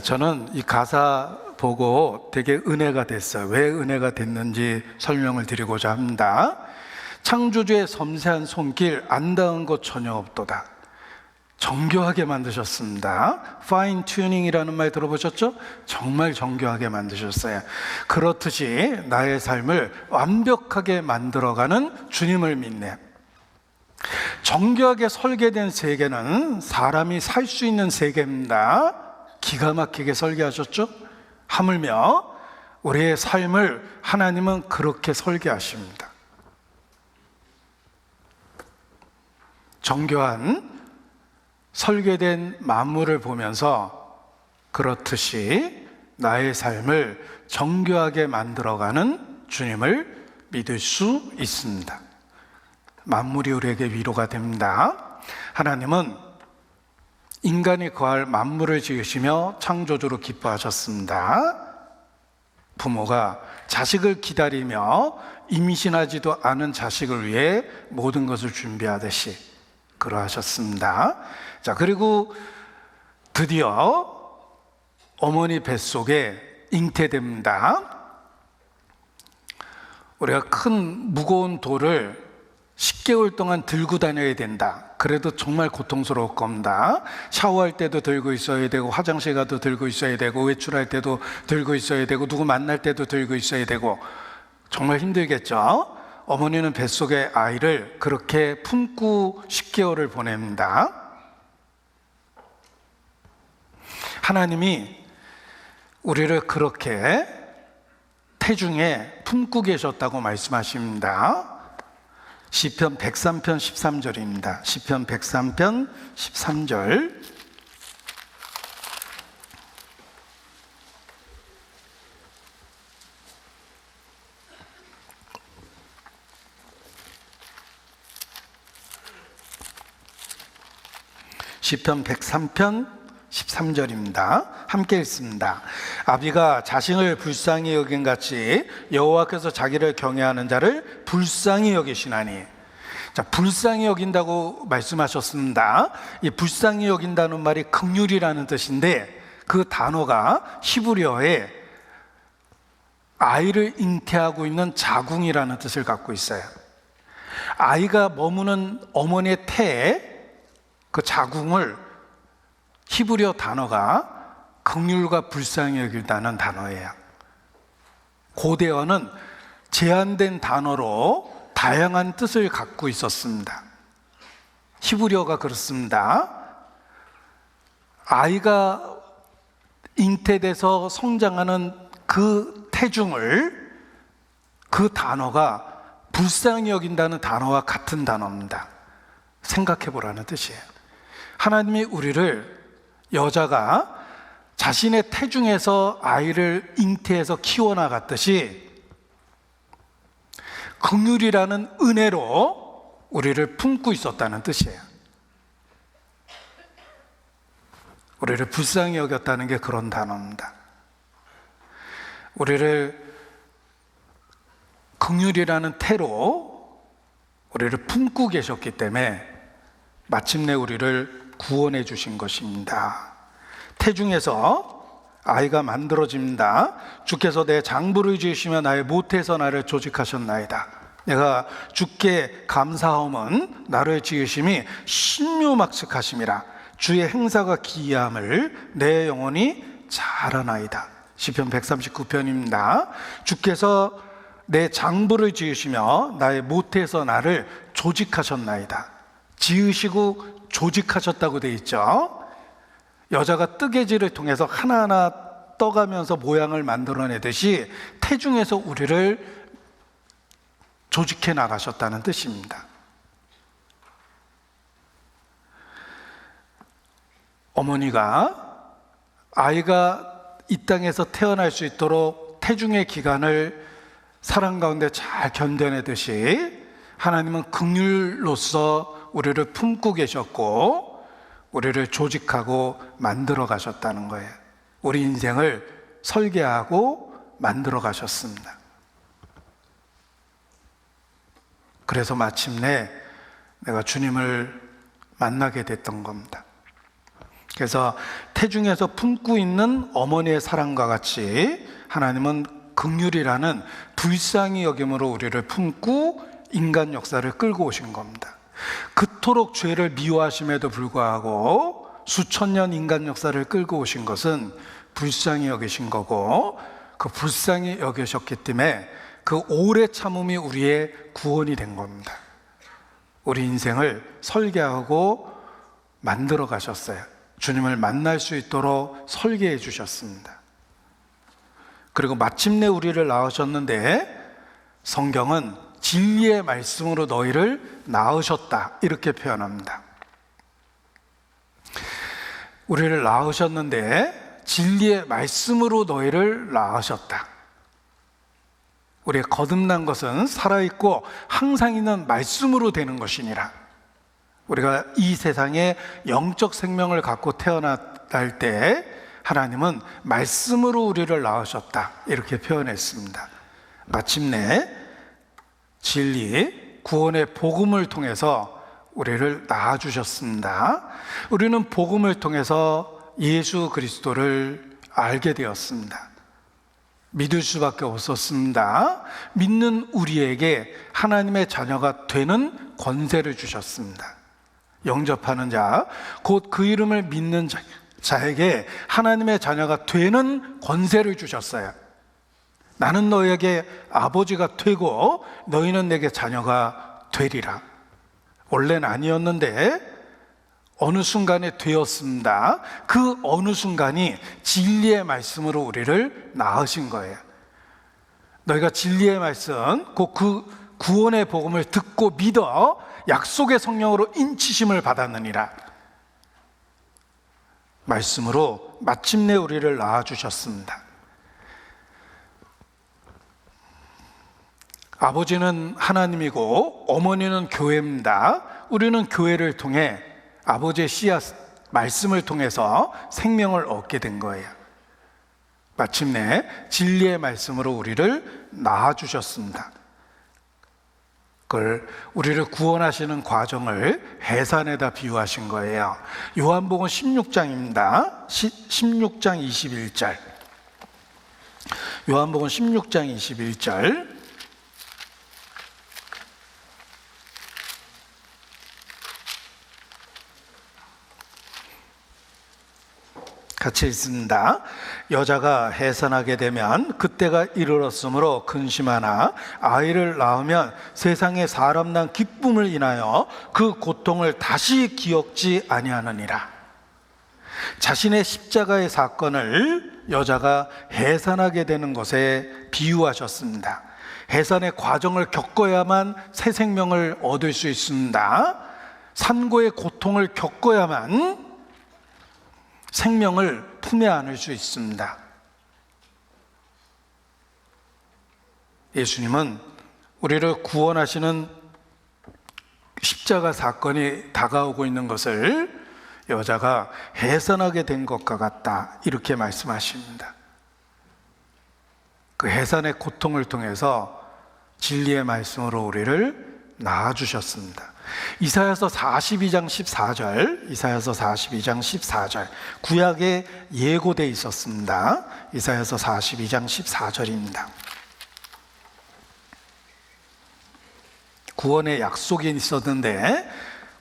Speaker 1: 저는 이 가사 보고 되게 은혜가 됐어요. 왜 은혜가 됐는지 설명을 드리고자 합니다. 창조주의 섬세한 손길 안 닿은 곳 전혀 없도다. 정교하게 만드셨습니다. 파인 튜닝이라는 말 들어보셨죠? 정말 정교하게 만드셨어요. 그렇듯이 나의 삶을 완벽하게 만들어가는 주님을 믿네. 정교하게 설계된 세계는 사람이 살 수 있는 세계입니다. 기가 막히게 설계하셨죠? 하물며 우리의 삶을 하나님은 그렇게 설계하십니다. 정교한 설계된 만물을 보면서 그렇듯이 나의 삶을 정교하게 만들어가는 주님을 믿을 수 있습니다. 만물이 우리에게 위로가 됩니다. 하나님은 인간이 거할 만물을 지으시며 창조주로 기뻐하셨습니다. 부모가 자식을 기다리며 임신하지도 않은 자식을 위해 모든 것을 준비하듯이 그러하셨습니다. 자, 그리고 드디어 어머니 뱃속에 잉태됩니다. 우리가 큰 무거운 돌을 10개월 동안 들고 다녀야 된다. 그래도 정말 고통스러울 겁니다. 샤워할 때도 들고 있어야 되고, 화장실 가도 들고 있어야 되고, 외출할 때도 들고 있어야 되고, 누구 만날 때도 들고 있어야 되고, 정말 힘들겠죠? 어머니는 뱃속에 아이를 그렇게 품고 10개월을 보냅니다. 하나님이 우리를 그렇게 태중에 품고 계셨다고 말씀하십니다. 시편 103편 13절입니다. 시편 103편 13절. 시편 103편 13절입니다. 함께 읽습니다. 아비가 자신을 불쌍히 여긴 같이 여호와께서 자기를 경외하는 자를 불쌍히 여기시나니. 자, 불쌍히 여긴다고 말씀하셨습니다. 이 불쌍히 여긴다는 말이 긍휼이라는 뜻인데, 그 단어가 히브리어에 아이를 잉태하고 있는 자궁이라는 뜻을 갖고 있어요. 아이가 머무는 어머니의 태에 그 자궁을 히브리어 단어가 긍휼과 불쌍히 여기다는 단어예요. 고대어는 제한된 단어로 다양한 뜻을 갖고 있었습니다. 히브리어가 그렇습니다. 아이가 잉태돼서 성장하는 그 태중을, 그 단어가 불쌍히 여긴다는 단어와 같은 단어입니다. 생각해 보라는 뜻이에요. 하나님이 우리를, 여자가 자신의 태중에서 아이를 잉태해서 키워나갔듯이 긍휼이라는 은혜로 우리를 품고 있었다는 뜻이에요. 우리를 불쌍히 여겼다는 게 그런 단어입니다. 우리를 긍휼이라는 태로 우리를 품고 계셨기 때문에 마침내 우리를 구원해 주신 것입니다. 태중에서 아이가 만들어집니다. 주께서 내 장부를 지으시며 나의 모태에서 나를 조직하셨나이다. 내가 주께 감사함은 나를 지으심이 신묘막측하심이라. 주의 행사가 기이함을 내 영혼이 잘 아나이다. 시편 139편입니다. 주께서 내 장부를 지으시며 나의 모태에서 나를 조직하셨나이다. 지으시고 조직하셨다고 되어 있죠. 여자가 뜨개질을 통해서 하나하나 떠가면서 모양을 만들어내듯이 태중에서 우리를 조직해 나가셨다는 뜻입니다. 어머니가 아이가 이 땅에서 태어날 수 있도록 태중의 기간을 사랑 가운데 잘 견뎌내듯이 하나님은 긍휼로서 우리를 품고 계셨고 우리를 조직하고 만들어 가셨다는 거예요. 우리 인생을 설계하고 만들어 가셨습니다. 그래서 마침내 내가 주님을 만나게 됐던 겁니다. 그래서 태중에서 품고 있는 어머니의 사랑과 같이 하나님은 긍휼이라는 불쌍히 여김으로 우리를 품고 인간 역사를 끌고 오신 겁니다. 그토록 죄를 미워하심에도 불구하고 수천 년 인간 역사를 끌고 오신 것은 불쌍히 여기신 거고, 그 불쌍히 여기셨기 때문에 그 오래 참음이 우리의 구원이 된 겁니다. 우리 인생을 설계하고 만들어 가셨어요. 주님을 만날 수 있도록 설계해 주셨습니다. 그리고 마침내 우리를 낳으셨는데 성경은 진리의 말씀으로 너희를 낳으셨다 이렇게 표현합니다. 우리를 낳으셨는데 진리의 말씀으로 너희를 낳으셨다. 우리의 거듭난 것은 살아있고 항상 있는 말씀으로 되는 것이니라. 우리가 이 세상에 영적 생명을 갖고 태어날 때 하나님은 말씀으로 우리를 낳으셨다 이렇게 표현했습니다. 마침내 진리, 구원의 복음을 통해서 우리를 낳아주셨습니다. 우리는 복음을 통해서 예수 그리스도를 알게 되었습니다. 믿을 수밖에 없었습니다. 믿는 우리에게 하나님의 자녀가 되는 권세를 주셨습니다. 영접하는 자, 곧 그 이름을 믿는 자에게 하나님의 자녀가 되는 권세를 주셨어요. 나는 너에게 아버지가 되고 너희는 내게 자녀가 되리라. 원래는 아니었는데 어느 순간에 되었습니다. 그 어느 순간이 진리의 말씀으로 우리를 낳으신 거예요. 너희가 진리의 말씀, 곧 그 구원의 복음을 듣고 믿어 약속의 성령으로 인치심을 받았느니라. 말씀으로 마침내 우리를 낳아주셨습니다. 아버지는 하나님이고 어머니는 교회입니다. 우리는 교회를 통해 아버지의 씨앗, 말씀을 통해서 생명을 얻게 된 거예요. 마침내 진리의 말씀으로 우리를 낳아주셨습니다. 그걸 우리를 구원하시는 과정을 해산에다 비유하신 거예요. 요한복음 16장입니다. 16장 21절. 요한복음 16장 21절. 같이 읽습니다. 여자가 해산하게 되면 그때가 이르렀으므로 근심하나 아이를 낳으면 세상에 사람 난 기쁨을 인하여 그 고통을 다시 기억지 아니하느니라. 자신의 십자가의 사건을 여자가 해산하게 되는 것에 비유하셨습니다. 해산의 과정을 겪어야만 새 생명을 얻을 수 있습니다. 산고의 고통을 겪어야만 생명을 품에 안을 수 있습니다. 예수님은 우리를 구원하시는 십자가 사건이 다가오고 있는 것을 여자가 해산하게 된 것과 같다, 이렇게 말씀하십니다. 그 해산의 고통을 통해서 진리의 말씀으로 우리를 낳아주셨습니다. 이사야서 42장 14절, 이사야서 42장 14절, 구약에 예고되어 있었습니다. 이사야서 42장 14절입니다. 구원의 약속이 있었는데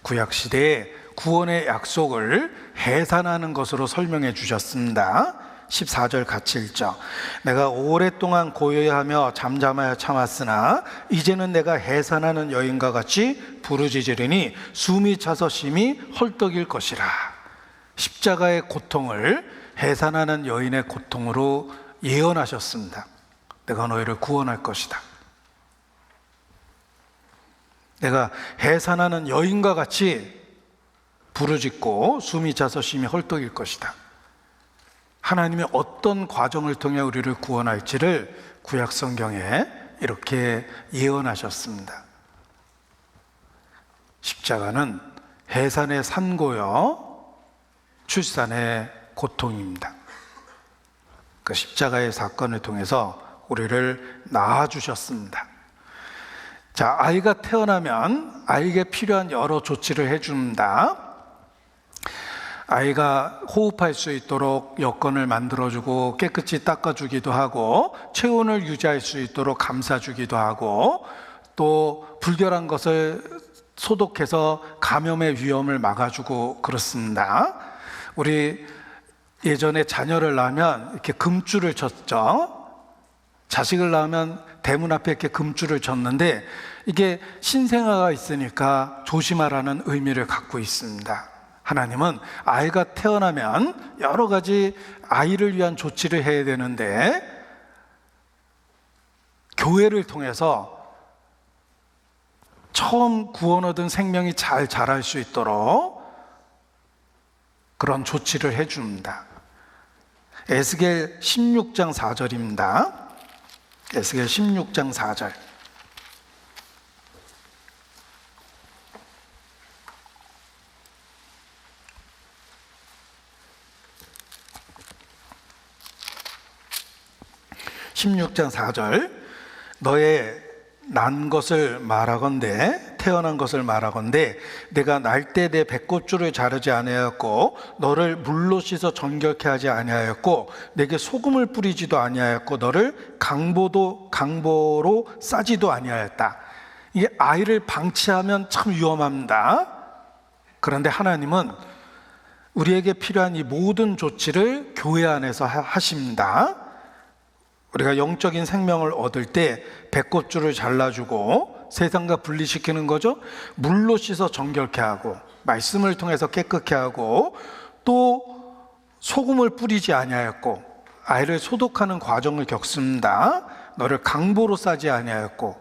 Speaker 1: 구약시대에 구원의 약속을 해산하는 것으로 설명해 주셨습니다. 14절 같이 읽죠. 내가 오랫동안 고요해하며 잠잠하여 참았으나 이제는 내가 해산하는 여인과 같이 부르짖으리니 숨이 차서 심히 헐떡일 것이라. 십자가의 고통을 해산하는 여인의 고통으로 예언하셨습니다. 내가 너희를 구원할 것이다. 내가 해산하는 여인과 같이 부르짖고 숨이 차서 심히 헐떡일 것이다. 하나님이 어떤 과정을 통해 우리를 구원할지를 구약 성경에 이렇게 예언하셨습니다. 십자가는 해산의 산고요, 출산의 고통입니다. 그 십자가의 사건을 통해서 우리를 낳아주셨습니다. 자, 아이가 태어나면 아이에게 필요한 여러 조치를 해줍니다. 아이가 호흡할 수 있도록 여건을 만들어주고 깨끗이 닦아주기도 하고 체온을 유지할 수 있도록 감싸주기도 하고 또 불결한 것을 소독해서 감염의 위험을 막아주고 그렇습니다. 우리 예전에 자녀를 낳으면 이렇게 금줄을 쳤죠. 자식을 낳으면 대문 앞에 이렇게 금줄을 쳤는데 이게 신생아가 있으니까 조심하라는 의미를 갖고 있습니다. 하나님은 아이가 태어나면 여러 가지 아이를 위한 조치를 해야 되는데 교회를 통해서 처음 구원 얻은 생명이 잘 자랄 수 있도록 그런 조치를 해줍니다. 에스겔 16장 4절입니다. 에스겔 16장 4절. 너의 난 것을 말하건대 태어난 것을 말하건대 내가 날 때 내 배꼽줄을 자르지 아니하였고 너를 물로 씻어 정결케 하지 아니하였고 내게 소금을 뿌리지도 아니하였고 너를 강보로 싸지도 아니하였다. 이게 아이를 방치하면 참 위험합니다. 그런데 하나님은 우리에게 필요한 이 모든 조치를 교회 안에서 하십니다. 우리가 영적인 생명을 얻을 때 배꼽줄을 잘라주고 세상과 분리시키는 거죠. 물로 씻어 정결케 하고 말씀을 통해서 깨끗게 하고 또 소금을 뿌리지 아니하였고 아이를 소독하는 과정을 겪습니다. 너를 강보로 싸지 아니하였고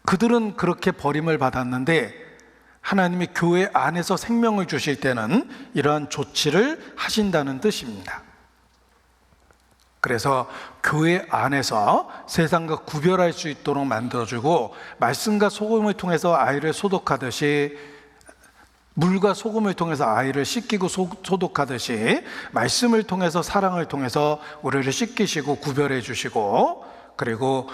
Speaker 1: 그들은 그렇게 버림을 받았는데 하나님이 교회 안에서 생명을 주실 때는 이러한 조치를 하신다는 뜻입니다. 그래서 교회 안에서 세상과 구별할 수 있도록 만들어주고 말씀과 소금을 통해서 아이를 소독하듯이 물과 소금을 통해서 아이를 씻기고 소독하듯이 말씀을 통해서 사랑을 통해서 우리를 씻기시고 구별해 주시고 그리고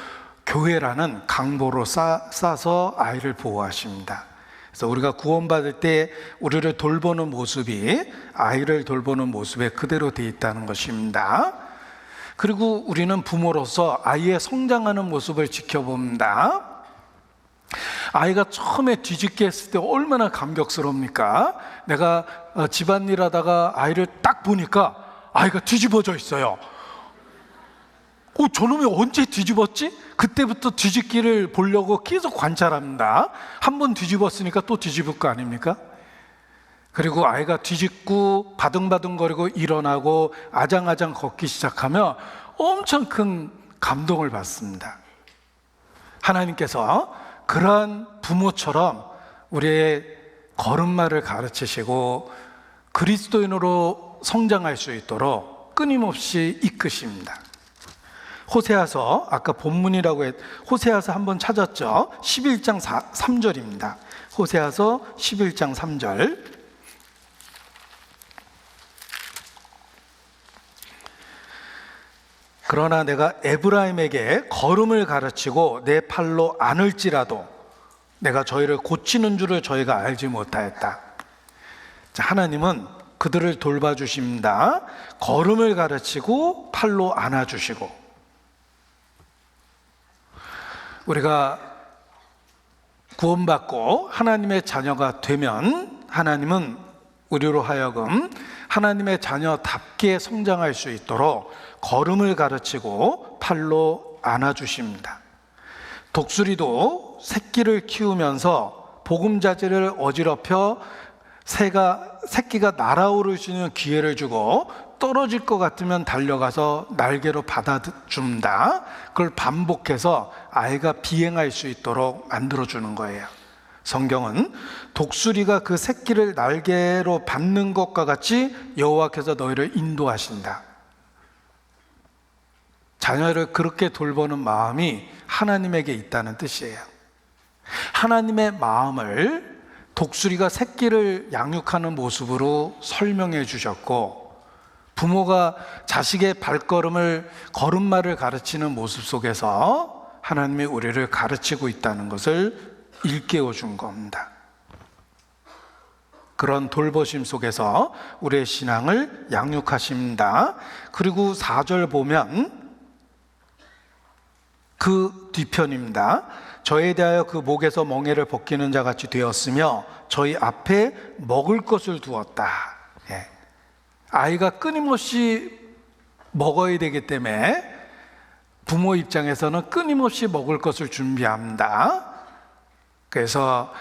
Speaker 1: 교회라는 강보로 싸서 아이를 보호하십니다. 그래서 우리가 구원받을 때 우리를 돌보는 모습이 아이를 돌보는 모습에 그대로 되어 있다는 것입니다. 그리고 우리는 부모로서 아이의 성장하는 모습을 지켜봅니다. 아이가 처음에 뒤집게 했을 때 얼마나 감격스럽습니까? 내가 집안일 하다가 아이를 딱 보니까 아이가 뒤집어져 있어요. 저놈이 언제 뒤집었지? 그때부터 뒤집기를 보려고 계속 관찰합니다. 한 번 뒤집었으니까 또 뒤집을 거 아닙니까? 그리고 아이가 뒤집고 바둥바둥거리고 일어나고 아장아장 걷기 시작하면 엄청 큰 감동을 받습니다. 하나님께서 그러한 부모처럼 우리의 걸음마를 가르치시고 그리스도인으로 성장할 수 있도록 끊임없이 이끄십니다. 호세아서, 아까 본문이라고 호세아서 한번 찾았죠? 11장 3절입니다. 호세아서 11장 3절. 그러나 내가 에브라임에게 걸음을 가르치고 내 팔로 안을지라도 내가 저희를 고치는 줄을 저희가 알지 못하였다. 자, 하나님은 그들을 돌봐주십니다. 걸음을 가르치고 팔로 안아주시고, 우리가 구원받고 하나님의 자녀가 되면 하나님은 우리로 하여금 하나님의 자녀답게 성장할 수 있도록 걸음을 가르치고 팔로 안아주십니다. 독수리도 새끼를 키우면서 보금자지를 어지럽혀 새끼가 날아오를 수 있는 기회를 주고 떨어질 것 같으면 달려가서 날개로 받아줍니다. 그걸 반복해서 아이가 비행할 수 있도록 만들어주는 거예요. 성경은 독수리가 그 새끼를 날개로 받는 것과 같이 여호와께서 너희를 인도하신다. 자녀를 그렇게 돌보는 마음이 하나님에게 있다는 뜻이에요. 하나님의 마음을 독수리가 새끼를 양육하는 모습으로 설명해 주셨고, 부모가 자식의 걸음마를 가르치는 모습 속에서 하나님이 우리를 가르치고 있다는 것을 일깨워 준 겁니다. 그런 돌보심 속에서 우리의 신앙을 양육하십니다. 그리고 4절 보면 그 뒤편입니다. 저에 대하여 그 목에서 멍에를 벗기는 자 같이 되었으며 저희 앞에 먹을 것을 두었다. 예. 아이가 끊임없이 먹어야 되기 때문에 부모 입장에서는 끊임없이 먹을 것을 준비합니다. 그래서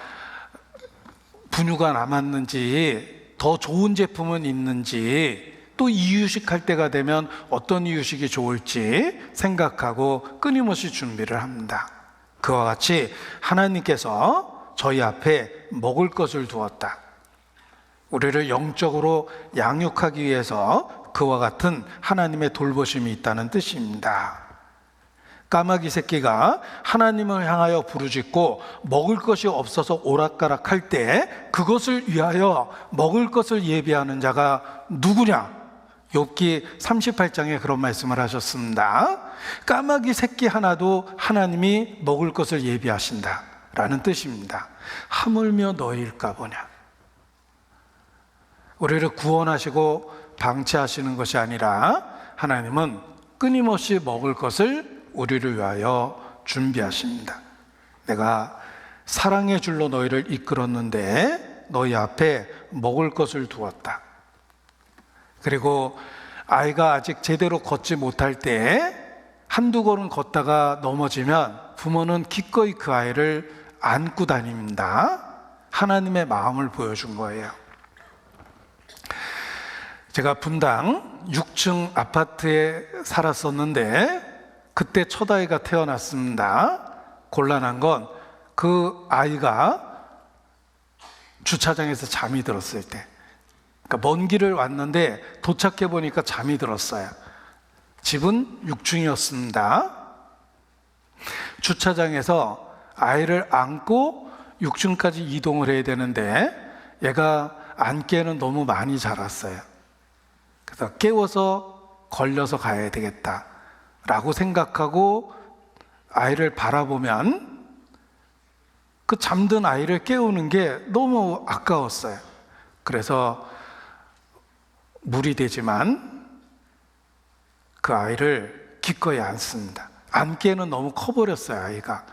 Speaker 1: 분유가 남았는지 더 좋은 제품은 있는지, 또 이유식할 때가 되면 어떤 이유식이 좋을지 생각하고 끊임없이 준비를 합니다. 그와 같이 하나님께서 저희 앞에 먹을 것을 두었다. 우리를 영적으로 양육하기 위해서 그와 같은 하나님의 돌보심이 있다는 뜻입니다. 까마귀 새끼가 하나님을 향하여 부르짖고 먹을 것이 없어서 오락가락할 때 그것을 위하여 먹을 것을 예비하는 자가 누구냐? 욥기 38장에 그런 말씀을 하셨습니다. 까마귀 새끼 하나도 하나님이 먹을 것을 예비하신다 라는 뜻입니다. 하물며 너희일까 보냐. 우리를 구원하시고 방치하시는 것이 아니라 하나님은 끊임없이 먹을 것을 우리를 위하여 준비하십니다. 내가 사랑의 줄로 너희를 이끌었는데 너희 앞에 먹을 것을 두었다. 그리고 아이가 아직 제대로 걷지 못할 때 한두 걸음 걷다가 넘어지면 부모는 기꺼이 그 아이를 안고 다닙니다. 하나님의 마음을 보여준 거예요. 제가 분당 6층 아파트에 살았었는데 그때 첫 아이가 태어났습니다. 곤란한 건 그 아이가 주차장에서 잠이 들었을 때, 그러니까 먼 길을 왔는데 도착해 보니까 잠이 들었어요. 집은 6층이었습니다. 주차장에서 아이를 안고 6층까지 이동을 해야 되는데 얘가 안기에는 너무 많이 자랐어요. 그래서 깨워서 걸려서 가야 되겠다 라고 생각하고 아이를 바라보면 그 잠든 아이를 깨우는 게 너무 아까웠어요. 그래서 무리되지만 그 아이를 기꺼이 안습니다. 안기에는 너무 커버렸어요, 아이가.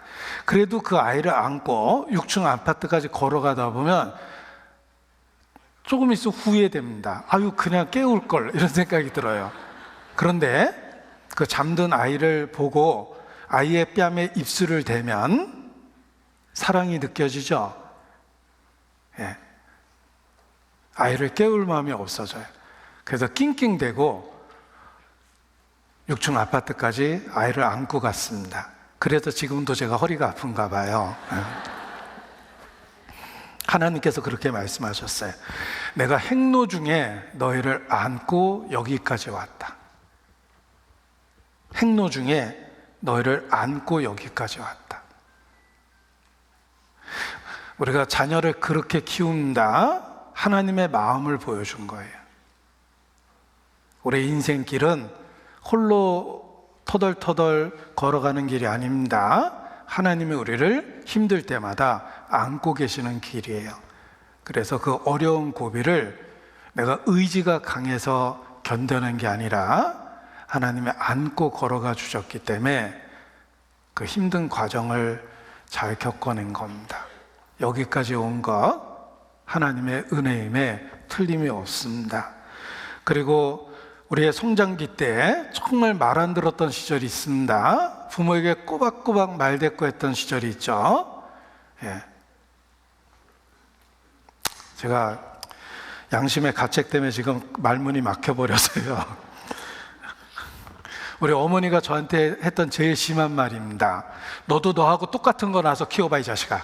Speaker 1: 그래도 그 아이를 안고 6층 아파트까지 걸어가다 보면 조금 있으면 후회됩니다. 아유, 그냥 깨울 걸, 이런 생각이 들어요. 그런데 그 잠든 아이를 보고 아이의 뺨에 입술을 대면 사랑이 느껴지죠? 예. 아이를 깨울 마음이 없어져요. 그래서 낑낑대고 6층 아파트까지 아이를 안고 갔습니다. 그래서 지금도 제가 허리가 아픈가 봐요. 하나님께서 그렇게 말씀하셨어요. 내가 행로 중에 너희를 안고 여기까지 왔다. 행로 중에 너희를 안고 여기까지 왔다. 우리가 자녀를 그렇게 키운다, 하나님의 마음을 보여준 거예요. 우리의 인생길은 홀로 터덜터덜 걸어가는 길이 아닙니다. 하나님이 우리를 힘들 때마다 안고 계시는 길이에요. 그래서 그 어려운 고비를 내가 의지가 강해서 견뎌낸 게 아니라 하나님이 안고 걸어가 주셨기 때문에 그 힘든 과정을 잘 겪어낸 겁니다. 여기까지 온 것 하나님의 은혜임에 틀림이 없습니다. 그리고 우리의 성장기 때 정말 말 안 들었던 시절이 있습니다. 부모에게 꼬박꼬박 말대꾸했던 시절이 있죠. 예. 제가 양심의 가책 때문에 지금 말문이 막혀버렸어요. 우리 어머니가 저한테 했던 제일 심한 말입니다. 너도 너하고 똑같은 거 나서 키워봐, 이 자식아.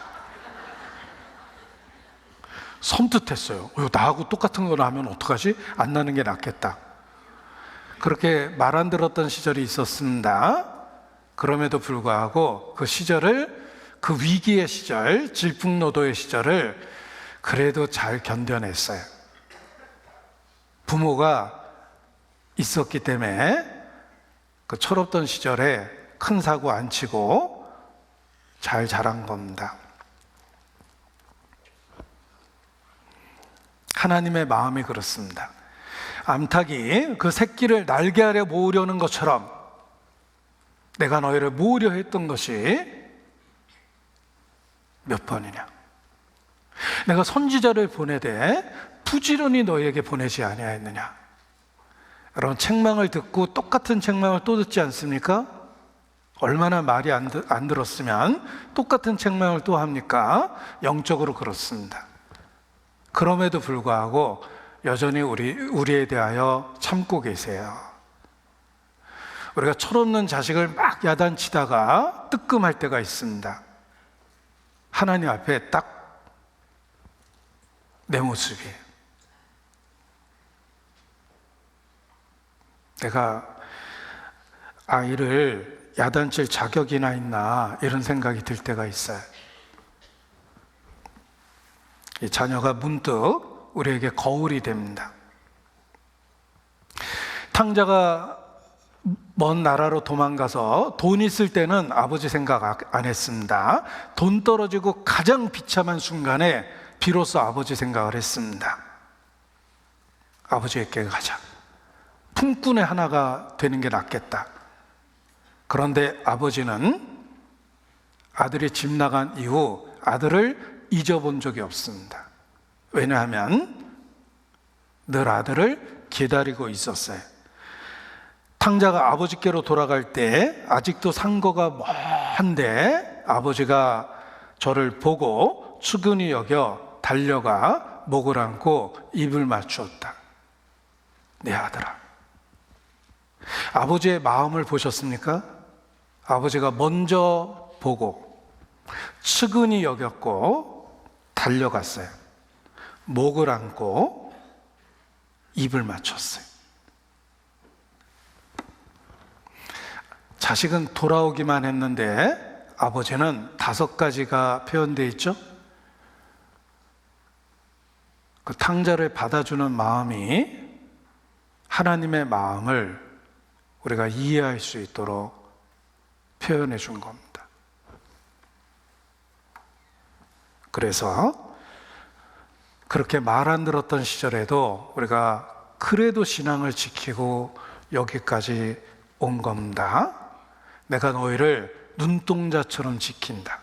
Speaker 1: 섬뜩했어요. 나하고 똑같은 거 나면 어떡하지? 안 나는 게 낫겠다. 그렇게 말 안 들었던 시절이 있었습니다. 그럼에도 불구하고 그 시절을, 그 위기의 시절, 질풍노도의 시절을 그래도 잘 견뎌냈어요. 부모가 있었기 때문에 그 철없던 시절에 큰 사고 안 치고 잘 자란 겁니다. 하나님의 마음이 그렇습니다. 암탉이 그 새끼를 날개 아래 모으려는 것처럼 내가 너희를 모으려 했던 것이 몇 번이냐? 내가 선지자를 보내되 부지런히 너희에게 보내지 아니하였느냐? 여러분, 책망을 듣고 똑같은 책망을 또 듣지 않습니까? 얼마나 말이 안 들었으면 똑같은 책망을 또 합니까? 영적으로 그렇습니다. 그럼에도 불구하고 여전히 우리에 대하여 참고 계세요. 우리가 철없는 자식을 막 야단치다가 뜨끔할 때가 있습니다. 하나님 앞에 딱 내 모습이에요. 내가 아이를 야단칠 자격이나 있나, 이런 생각이 들 때가 있어요. 이 자녀가 문득 우리에게 거울이 됩니다. 탕자가 먼 나라로 도망가서 돈 있을 때는 아버지 생각 안 했습니다. 돈 떨어지고 가장 비참한 순간에 비로소 아버지 생각을 했습니다. 아버지에게 가자. 품꾼의 하나가 되는 게 낫겠다. 그런데 아버지는 아들이 집 나간 이후 아들을 잊어본 적이 없습니다. 왜냐하면 늘 아들을 기다리고 있었어요. 탕자가 아버지께로 돌아갈 때 아직도 상거가 먼데 아버지가 저를 보고 측은히 여겨 달려가 목을 안고 입을 맞추었다. 내 아들아. 아버지의 마음을 보셨습니까? 아버지가 먼저 보고 측은히 여겼고 달려갔어요. 목을 안고 입을 맞췄어요. 자식은 돌아오기만 했는데 아버지는 5가지가 표현되어 있죠. 그 탕자를 받아주는 마음이 하나님의 마음을 우리가 이해할 수 있도록 표현해 준 겁니다. 그래서 그렇게 말 안 들었던 시절에도 우리가 그래도 신앙을 지키고 여기까지 온 겁니다. 내가 너희를 눈동자처럼 지킨다.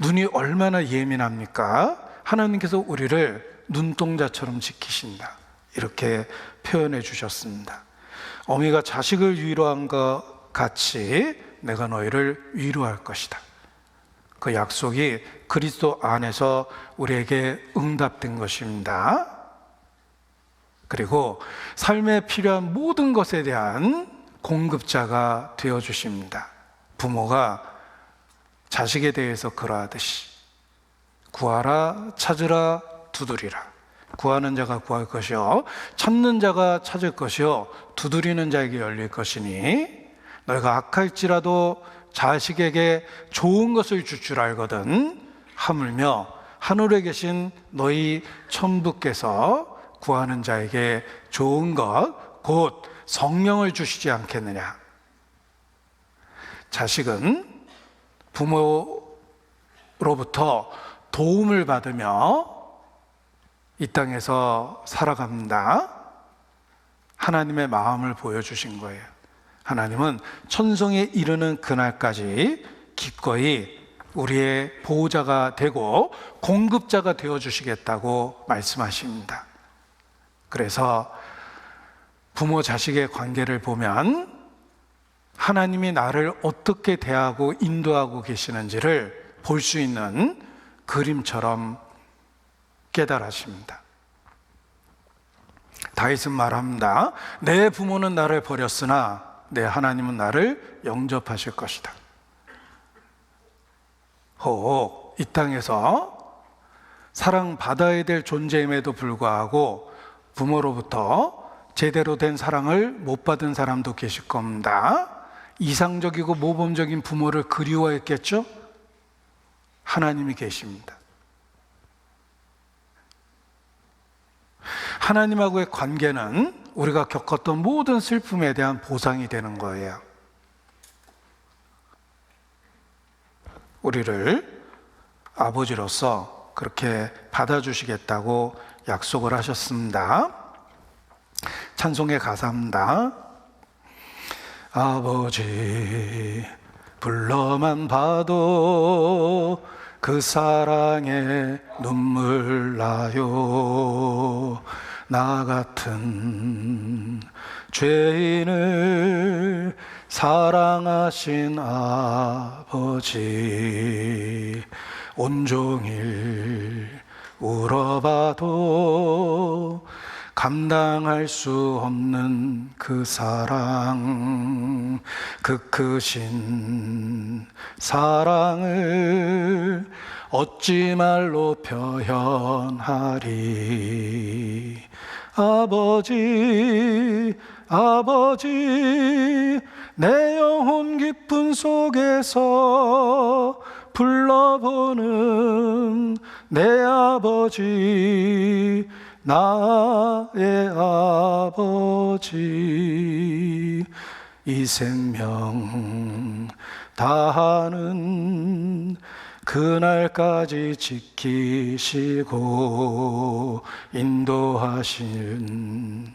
Speaker 1: 눈이 얼마나 예민합니까? 하나님께서 우리를 눈동자처럼 지키신다. 이렇게 표현해 주셨습니다. 어미가 자식을 위로한 것 같이 내가 너희를 위로할 것이다. 그 약속이 그리스도 안에서 우리에게 응답된 것입니다. 그리고 삶에 필요한 모든 것에 대한 공급자가 되어주십니다. 부모가 자식에 대해서 그러하듯이 구하라, 찾으라, 두드리라. 구하는 자가 구할 것이요 찾는 자가 찾을 것이요 두드리는 자에게 열릴 것이니 너희가 악할지라도 자식에게 좋은 것을 줄 줄 알거든 하물며 하늘에 계신 너희 천부께서 구하는 자에게 좋은 것 곧 성령을 주시지 않겠느냐. 자식은 부모로부터 도움을 받으며 이 땅에서 살아갑니다. 하나님의 마음을 보여주신 거예요. 하나님은 천성에 이르는 그날까지 기꺼이 우리의 보호자가 되고 공급자가 되어주시겠다고 말씀하십니다. 그래서 부모 자식의 관계를 보면 하나님이 나를 어떻게 대하고 인도하고 계시는지를 볼 수 있는 그림처럼 깨달아집니다. 다윗은 말합니다. 내 부모는 나를 버렸으나 내 하나님은 나를 영접하실 것이다. 혹 이 땅에서 사랑받아야 될 존재임에도 불구하고 부모로부터 제대로 된 사랑을 못 받은 사람도 계실 겁니다. 이상적이고 모범적인 부모를 그리워했겠죠? 하나님이 계십니다. 하나님하고의 관계는 우리가 겪었던 모든 슬픔에 대한 보상이 되는 거예요. 우리를 아버지로서 그렇게 받아주시겠다고 약속을 하셨습니다. 찬송에 가사입니다. 아버지 불러만 봐도 그 사랑에 눈물 나요. 나 같은 죄인을 사랑하신 아버지 온종일 울어봐도 감당할 수 없는 그 사랑, 그 크신 사랑을 어찌 말로 표현하리. 아버지, 아버지, 내 영혼 깊은 속에서 불러보는 내 아버지, 나의 아버지, 이 생명 다하는 그날까지 지키시고 인도하신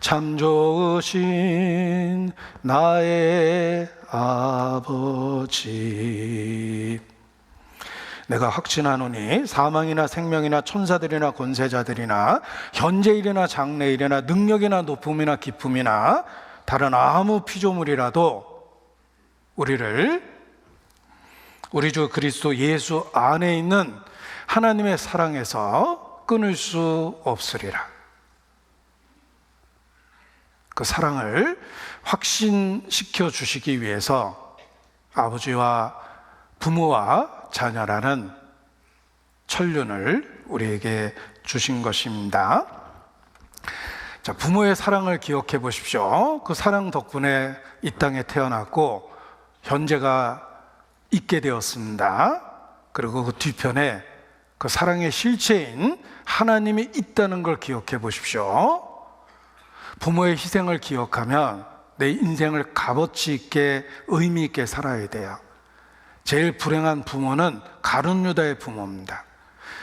Speaker 1: 참 좋으신 나의 아버지. 내가 확신하노니 사망이나 생명이나 천사들이나 권세자들이나 현재일이나 장래일이나 능력이나 높음이나 기쁨이나 다른 아무 피조물이라도 우리를 우리 주 그리스도 예수 안에 있는 하나님의 사랑에서 끊을 수 없으리라. 그 사랑을 확신시켜 주시기 위해서 아버지와 부모와 자녀라는 천륜을 우리에게 주신 것입니다. 자, 부모의 사랑을 기억해 보십시오. 그 사랑 덕분에 이 땅에 태어났고 현재가 있게 되었습니다. 그리고 그 뒤편에 그 사랑의 실체인 하나님이 있다는 걸 기억해 보십시오. 부모의 희생을 기억하면 내 인생을 값어치 있게 의미 있게 살아야 돼요. 제일 불행한 부모는 가룟 유다의 부모입니다.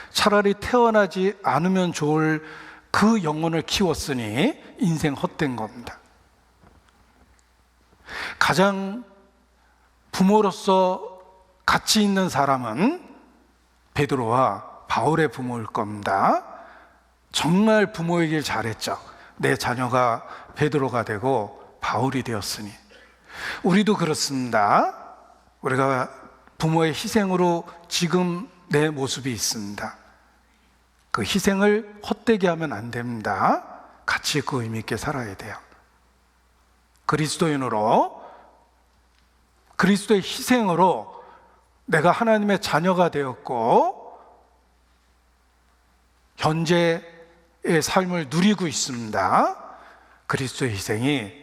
Speaker 1: 차라리 태어나지 않으면 좋을 그 영혼을 키웠으니 인생 헛된 겁니다. 가장 부모로서 가치 있는 사람은 베드로와 바울의 부모일 겁니다. 정말 부모이길 잘했죠. 내 자녀가 베드로가 되고 바울이 되었으니. 우리도 그렇습니다. 우리가 부모의 희생으로 지금 내 모습이 있습니다. 그 희생을 헛되게 하면 안 됩니다. 가치 있고 의미 있게 살아야 돼요. 그리스도인으로, 그리스도의 희생으로 내가 하나님의 자녀가 되었고 현재의 삶을 누리고 있습니다. 그리스도의 희생이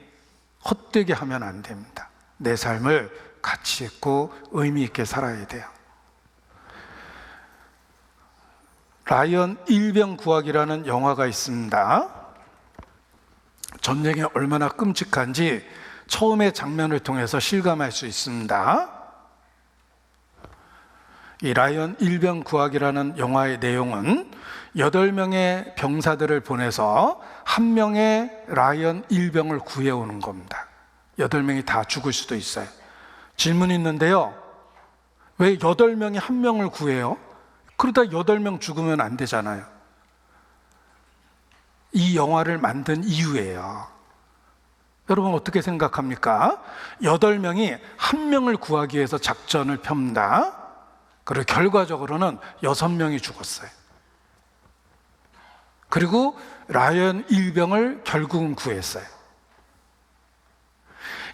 Speaker 1: 헛되게 하면 안 됩니다. 내 삶을 가치 있고 의미 있게 살아야 돼요. 라이언 일병구하기라는 영화가 있습니다. 전쟁이 얼마나 끔찍한지 처음의 장면을 통해서 실감할 수 있습니다. 이 라이언 일병구하기라는 영화의 내용은 8명의 병사들을 보내서 한 명의 라이언 일병을 구해오는 겁니다. 8명이 다 죽을 수도 있어요. 질문이 있는데요. 왜 8명이 한 명을 구해요? 그러다 8명 죽으면 안 되잖아요. 이 영화를 만든 이유예요. 여러분 어떻게 생각합니까? 8명이 한 명을 구하기 위해서 작전을 펴니다. 그리고 결과적으로는 6명이 죽었어요. 그리고 라이언 일병을 결국은 구했어요.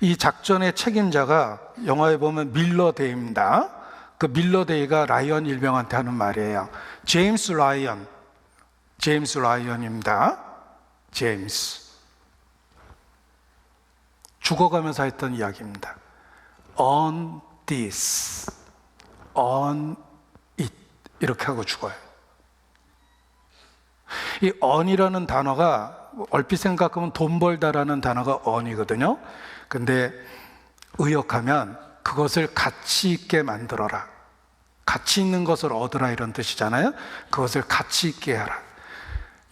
Speaker 1: 이 작전의 책임자가 영화에 보면 밀러 데이입니다. 그 밀러 데이가 라이언 일병한테 하는 말이에요. 제임스 라이언입니다. 제임스. 죽어가면서 했던 이야기입니다. On this, on it 이렇게 하고 죽어요. 이 on이라는 단어가 얼핏 생각하면 돈 벌다라는 단어가 on이거든요. 근데 의역하면 그것을 가치 있게 만들어라, 가치 있는 것을 얻으라 이런 뜻이잖아요. 그것을 가치 있게 하라.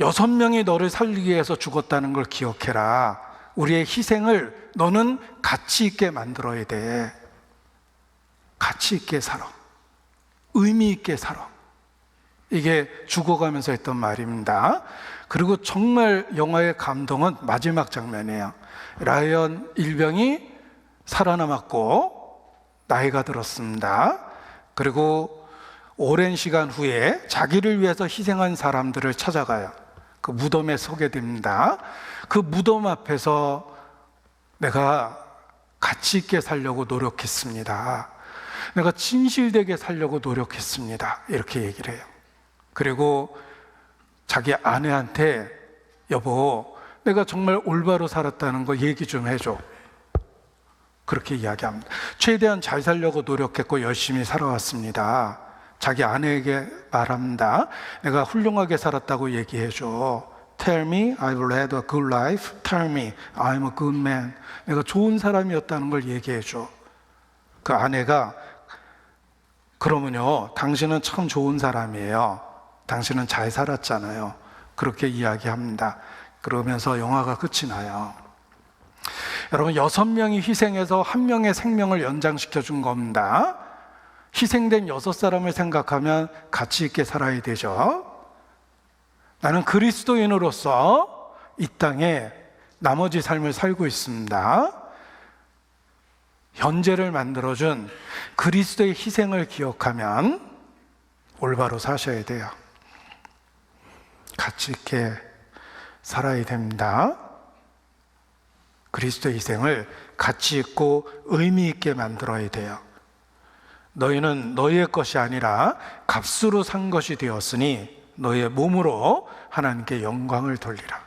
Speaker 1: 6명이 너를 살리기 위해서 죽었다는 걸 기억해라. 우리의 희생을 너는 가치 있게 만들어야 돼. 가치 있게 살아, 의미 있게 살아. 이게 죽어가면서 했던 말입니다. 그리고 정말 영화의 감동은 마지막 장면이에요. 라이언 일병이 살아남았고 나이가 들었습니다. 그리고 오랜 시간 후에 자기를 위해서 희생한 사람들을 찾아가요. 그 무덤에 서게 됩니다. 그 무덤 앞에서 내가 가치 있게 살려고 노력했습니다. 내가 진실되게 살려고 노력했습니다. 이렇게 얘기를 해요. 그리고 자기 아내한테 여보, 내가 정말 올바로 살았다는 거 얘기 좀 해줘. 그렇게 이야기합니다. 최대한 잘 살려고 노력했고 열심히 살아왔습니다. 자기 아내에게 말합니다. 내가 훌륭하게 살았다고 얘기해줘. Tell me I've led a good life. Tell me I'm a good man. 내가 좋은 사람이었다는 걸 얘기해줘. 그 아내가 그러면요, 당신은 참 좋은 사람이에요. 당신은 잘 살았잖아요. 그렇게 이야기합니다. 그러면서 영화가 끝이 나요. 여러분, 6명이 희생해서 1명의 생명을 연장시켜 준 겁니다. 희생된 6사람을 생각하면 가치 있게 살아야 되죠. 나는 그리스도인으로서 이 땅에 나머지 삶을 살고 있습니다. 현재를 만들어준 그리스도의 희생을 기억하면 올바로 사셔야 돼요. 가치 있게 살아야 됩니다. 그리스도의 희생을 가치 있고 의미 있게 만들어야 돼요. 너희는 너희의 것이 아니라 값으로 산 것이 되었으니 너희의 몸으로 하나님께 영광을 돌리라.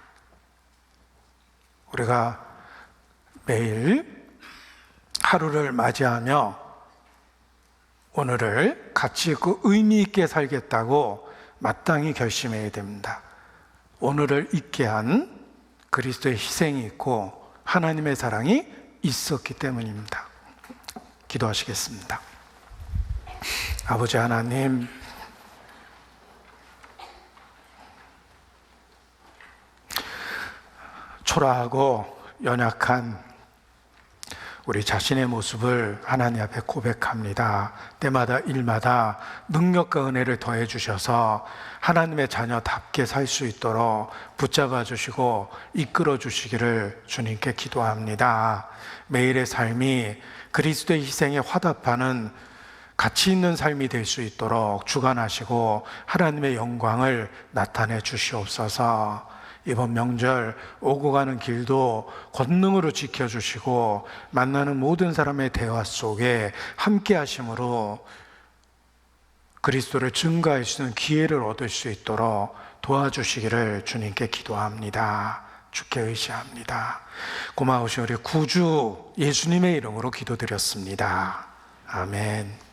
Speaker 1: 우리가 매일 하루를 맞이하며 오늘을 가치 있고 의미 있게 살겠다고 마땅히 결심해야 됩니다. 오늘을 있게 한 그리스도의 희생이 있고 하나님의 사랑이 있었기 때문입니다. 기도하시겠습니다. 아버지 하나님, 초라하고 연약한 우리 자신의 모습을 하나님 앞에 고백합니다. 때마다 일마다 능력과 은혜를 더해 주셔서 하나님의 자녀답게 살 수 있도록 붙잡아 주시고 이끌어 주시기를 주님께 기도합니다. 매일의 삶이 그리스도의 희생에 화답하는 가치 있는 삶이 될 수 있도록 주관하시고 하나님의 영광을 나타내 주시옵소서. 이번 명절 오고 가는 길도 권능으로 지켜주시고 만나는 모든 사람의 대화 속에 함께 하심으로 그리스도를 증거할 수 있는 기회를 얻을 수 있도록 도와주시기를 주님께 기도합니다. 주께 의지합니다. 고마우신 우리 구주 예수님의 이름으로 기도드렸습니다. 아멘.